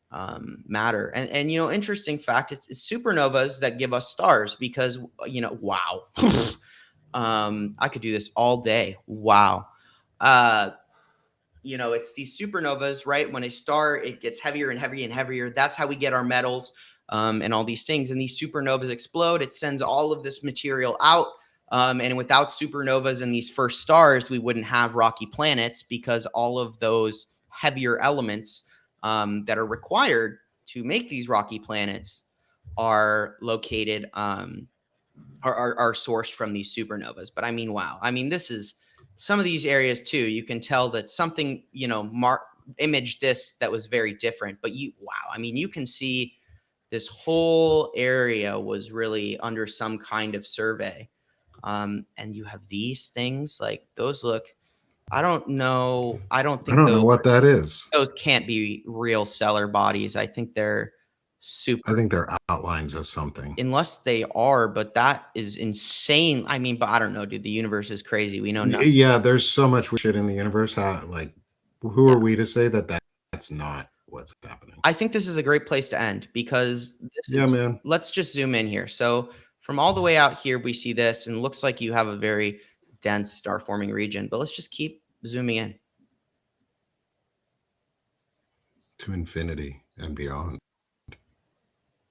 matter. And interesting fact, it's supernovas that give us stars, because wow. I could do this all day. Wow. it's these supernovas, right? When a star, it gets heavier and heavier and heavier. That's how we get our metals and all these things. And these supernovas explode. It sends all of this material out. And without supernovas and these first stars, we wouldn't have rocky planets, because all of those heavier elements that are required to make these rocky planets are located, are sourced from these supernovas. But I mean, wow. I mean, this is some of these areas too. You can tell that something, imaged this that was very different. But wow. I mean, you can see this whole area was really under some kind of survey. And you have these things, like those look, I don't know. I don't think know what that is. those can't be real stellar bodies. I think they're super. I think they're outlines of something. Unless they are, but that is insane. I mean, but I don't know, dude. The universe is crazy. We know nothing. Yeah, there's so much shit in the universe. Who are we to say that's not what's happening? I think this is a great place to end, because man. Let's just zoom in here. So from all the way out here, we see this, and it looks like you have a very dense star forming region. But let's just keep zooming in to infinity and beyond.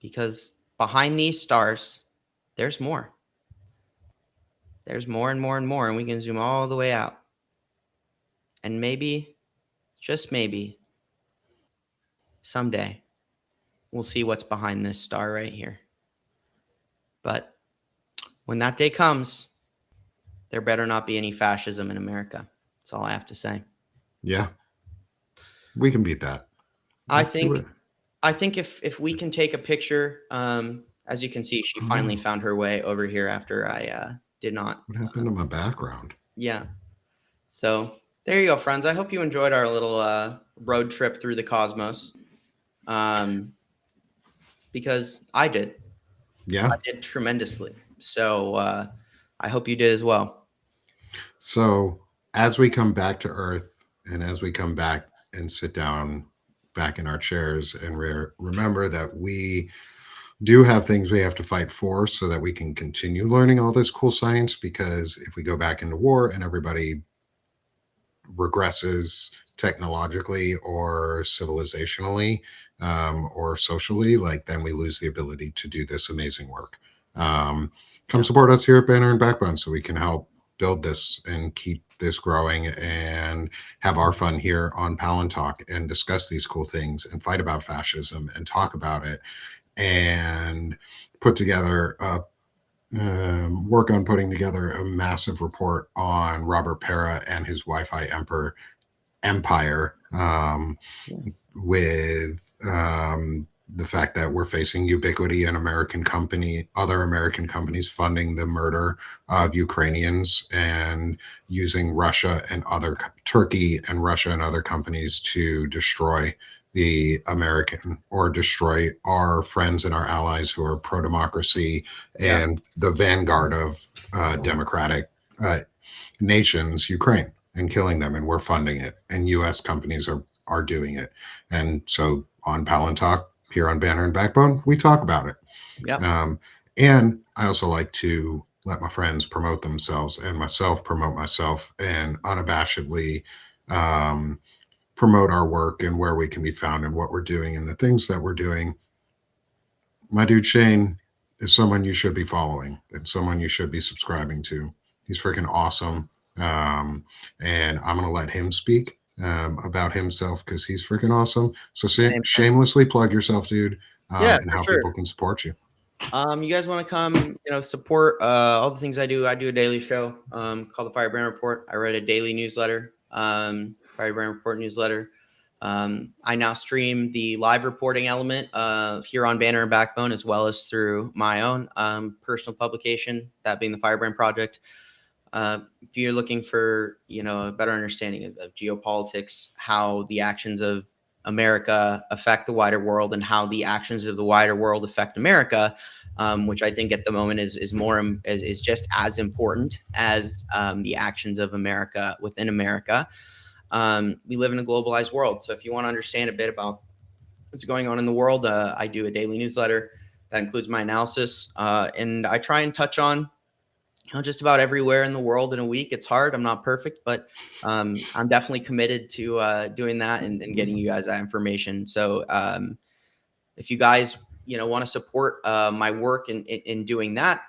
Because behind these stars, there's more. There's more and more and more, and we can zoom all the way out. And maybe, just maybe, someday, we'll see what's behind this star right here. But when that day comes, there better not be any fascism in America. That's all I have to say. Yeah. We can beat that. I think if we can take a picture, as you can see, she finally found her way over here after I did not. What happened to my background? Yeah. So there you go, friends. I hope you enjoyed our little road trip through the cosmos. Because I did. Yeah. I did tremendously. So I hope you did as well. So as we come back to Earth, and as we come back and sit down back in our chairs, and remember that we do have things we have to fight for, so that we can continue learning all this cool science. Because if we go back into war and everybody regresses technologically or civilizationally or socially, then we lose the ability to do this amazing work. Come support us here at Banner and Backbone, so we can help build this and keep this growing, and have our fun here on Palantalk, and discuss these cool things, and fight about fascism, and talk about it, and put together work on putting together a massive report on Robert Pera and his Wi-Fi empire, with the fact that we're facing Ubiquiti and other American companies funding the murder of Ukrainians, and using Turkey and Russia and other companies to destroy the American, or destroy our friends and our allies who are pro-democracy and the vanguard of democratic nations, Ukraine, and killing them. And we're funding it, and U.S. companies are doing it. And so on Palantalk, here on Banner and Backbone, we talk about it. Yeah. And I also like to let my friends promote themselves, and myself promote myself, and unabashedly promote our work, and where we can be found, and what we're doing, and the things that we're doing. My dude Shane is someone you should be following, and someone you should be subscribing to. He's freaking awesome. And I'm going to let him speak about himself, because he's freaking awesome. So shamelessly plug yourself, dude, and how people can support you. You guys want to come, support all the things I do. I do a daily show called the Firebrand Report. I write a daily newsletter, Firebrand Report newsletter. I now stream the live reporting element here on Banner and Backbone, as well as through my own personal publication, that being the Firebrand Project. If you're looking for, a better understanding of geopolitics, how the actions of America affect the wider world, and how the actions of the wider world affect America, which I think at the moment is just as important as the actions of America within America. We live in a globalized world. So if you want to understand a bit about what's going on in the world, I do a daily newsletter that includes my analysis. And I try and touch on just about everywhere in the world in a week. It's hard. I'm not perfect, but I'm definitely committed to doing that and getting you guys that information. So if you guys, want to support my work in doing that,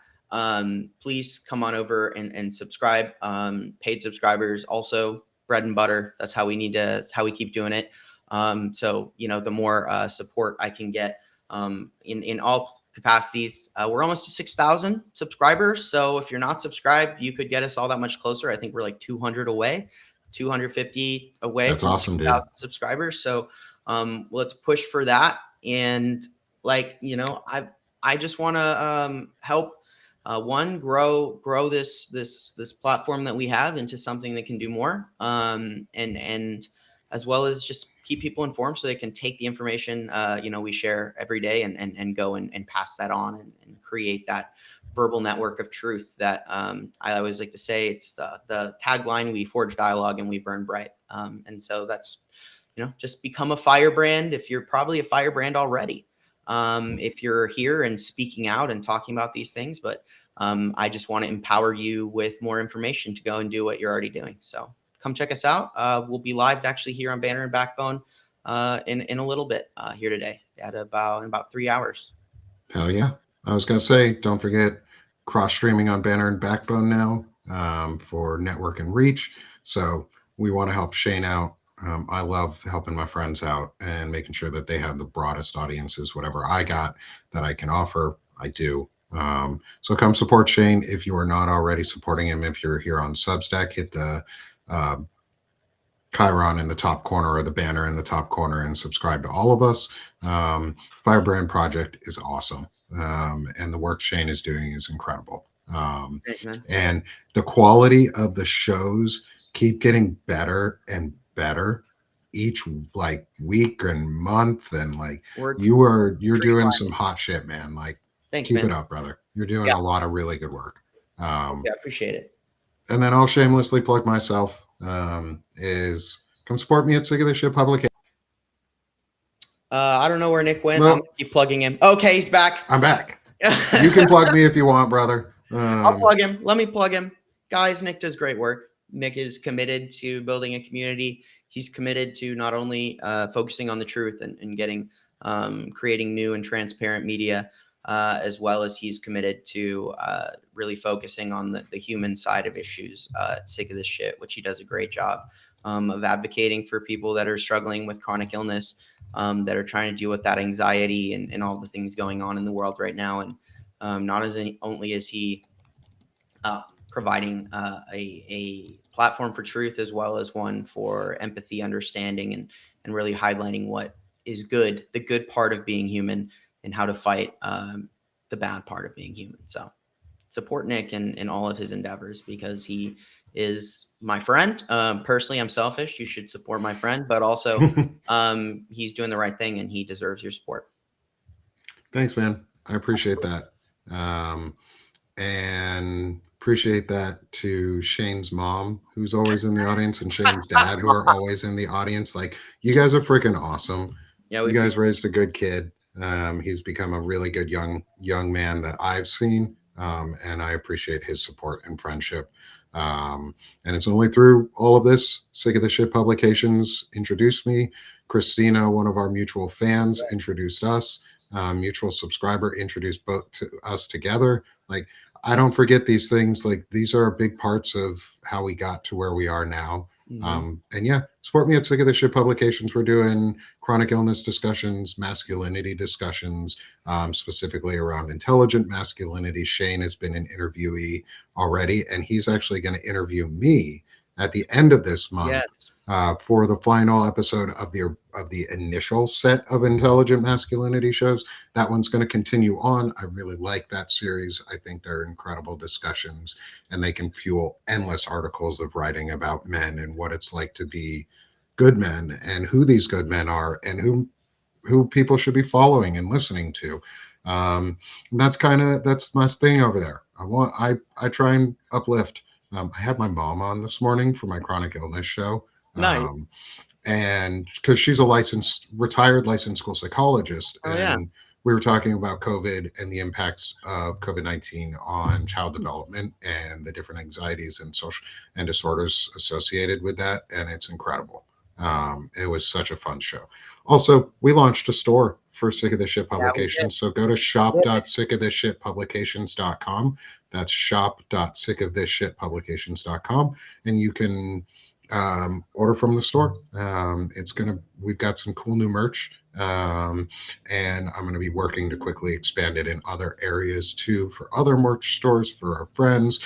please come on over and subscribe. Paid subscribers also bread and butter. That's how we need to. That's how we keep doing it. So the more support I can get in all capacities. We're almost to 6,000 subscribers. So if you're not subscribed, you could get us all that much closer. I think we're like 200 away, 250 away. That's from awesome, dude. Subscribers. So let's push for that. And I just want to help grow this platform that we have into something that can do more. And as well as just keep people informed so they can take the information, we share every day and go and pass that on and create that verbal network of truth that I always like to say it's the tagline: we forge dialogue and we burn bright. And so that's, just become a firebrand. If you're probably a firebrand already, if you're here and speaking out and talking about these things, but I just want to empower you with more information to go and do what you're already doing. So come check us out. We'll be live actually here on Banner and Backbone in a little bit here today in about 3 hours. Hell yeah. I was going to say, don't forget cross streaming on Banner and Backbone now for network and reach. So we want to help Shane out. I love helping my friends out and making sure that they have the broadest audiences. Whatever I got that I can offer, I do. So come support Shane if you are not already supporting him. If you're here on Substack, hit the Chiron in the top corner or the banner in the top corner and subscribe to all of us. Firebrand Project is awesome. And the work Shane is doing is incredible. And the quality of the shows keep getting better and better each week and month. And you're doing some hot shit, man. Thanks, keep man. it up, brother. You're doing a lot of really good work. I appreciate it. And then I'll shamelessly plug myself, is come support me at Sick of This Shit Publication. I don't know where Nick went. I'm gonna keep plugging him. Okay, he's back. I'm back. You can plug me if you want, brother. I'll plug him. Let me plug him. Guys, Nick does great work. Nick is committed to building a community. He's committed to not only focusing on the truth and getting creating new and transparent media, as well as he's committed to really focusing on the human side of issues. Sick of This Shit, which he does a great job of advocating for people that are struggling with chronic illness, that are trying to deal with that anxiety and all the things going on in the world right now. And not only is he providing a platform for truth, as well as one for empathy, understanding, and really highlighting what is good, the good part of being human, and how to fight the bad part of being human. So support Nick in all of his endeavors, because he is my friend. Personally, I'm selfish. You should support my friend, but also he's doing the right thing and he deserves your support. Thanks, man. I appreciate that. And appreciate that to Shane's mom, who's always in the audience, and Shane's dad, who are always in the audience. You guys are freaking awesome. Yeah, you guys raised a good kid. He's become a really good young man that I've seen, and I appreciate his support and friendship. And it's only through all of this, Sick of This Shit Publications introduced me. Christina, one of our mutual fans, introduced us. Mutual subscriber introduced both to us together. I don't forget these things. These are big parts of how we got to where we are now. And yeah, support me at Sick of This Shit Publications. We're doing chronic illness discussions, masculinity discussions, specifically around intelligent masculinity. Shane has been an interviewee already, and he's actually going to interview me at the end of this month. Yes. For the final episode of the initial set of intelligent masculinity shows. That one's going to continue on. I really like that series. I think they're incredible discussions, and they can fuel endless articles of writing about men and what it's like to be good men, and who these good men are, and who people should be following and listening to. That's my thing over there. I try and uplift. I had my mom on this morning for my chronic illness show. Nice. And because she's a retired licensed school psychologist, and we were talking about COVID and the impacts of COVID-19 on child development and the different anxieties and social and disorders associated with that. And it's incredible. It was such a fun show. Also, we launched a store for Sick of This Shit publications. So go to shop.sickofthisshitpublications.com. That's shop.sickofthisshitpublications.com. And you can order from the store. We've got some cool new merch. And I'm going to be working to quickly expand it in other areas too, for other merch stores, for our friends.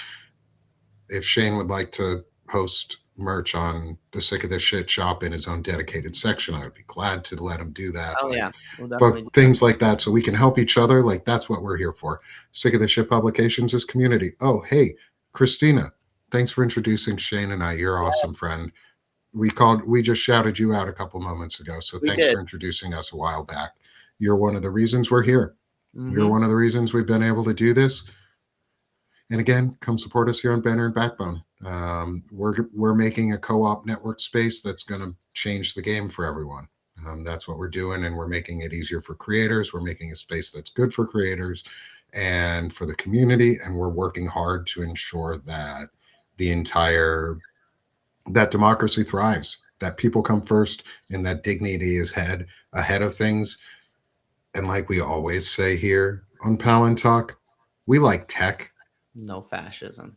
If Shane would like to host merch on the Sick of This Shit shop in his own dedicated section, I would be glad to let him do that. Oh, yeah. We'll definitely do things like that, so we can help each other. Like, that's what we're here for. Sick of This Shit Publications is community. Oh, hey, Christina, thanks for introducing Shane and I. You're awesome, friend. We just shouted you out a couple moments ago. So thanks for introducing us a while back. You're one of the reasons we're here. You're one of the reasons we've been able to do this. And again, come support us here on Banner and Backbone. We're making a co-op network space that's going to change the game for everyone. That's what we're doing, and we're making it easier for creators. We're making a space that's good for creators and for the community, and we're working hard to ensure that that democracy thrives, that people come first, and that dignity is ahead of things. And like we always say here on Palantalk, we like tech. No fascism.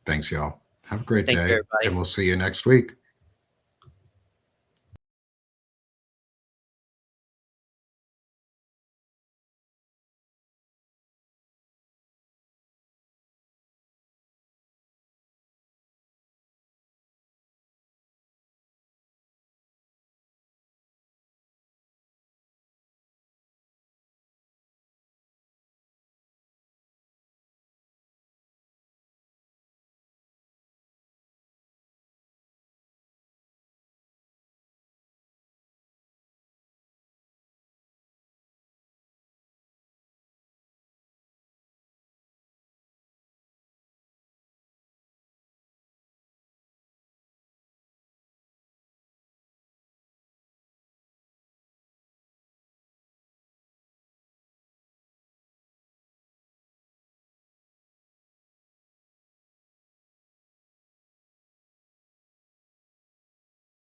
Thanks, y'all. Have a great day, and we'll see you next week.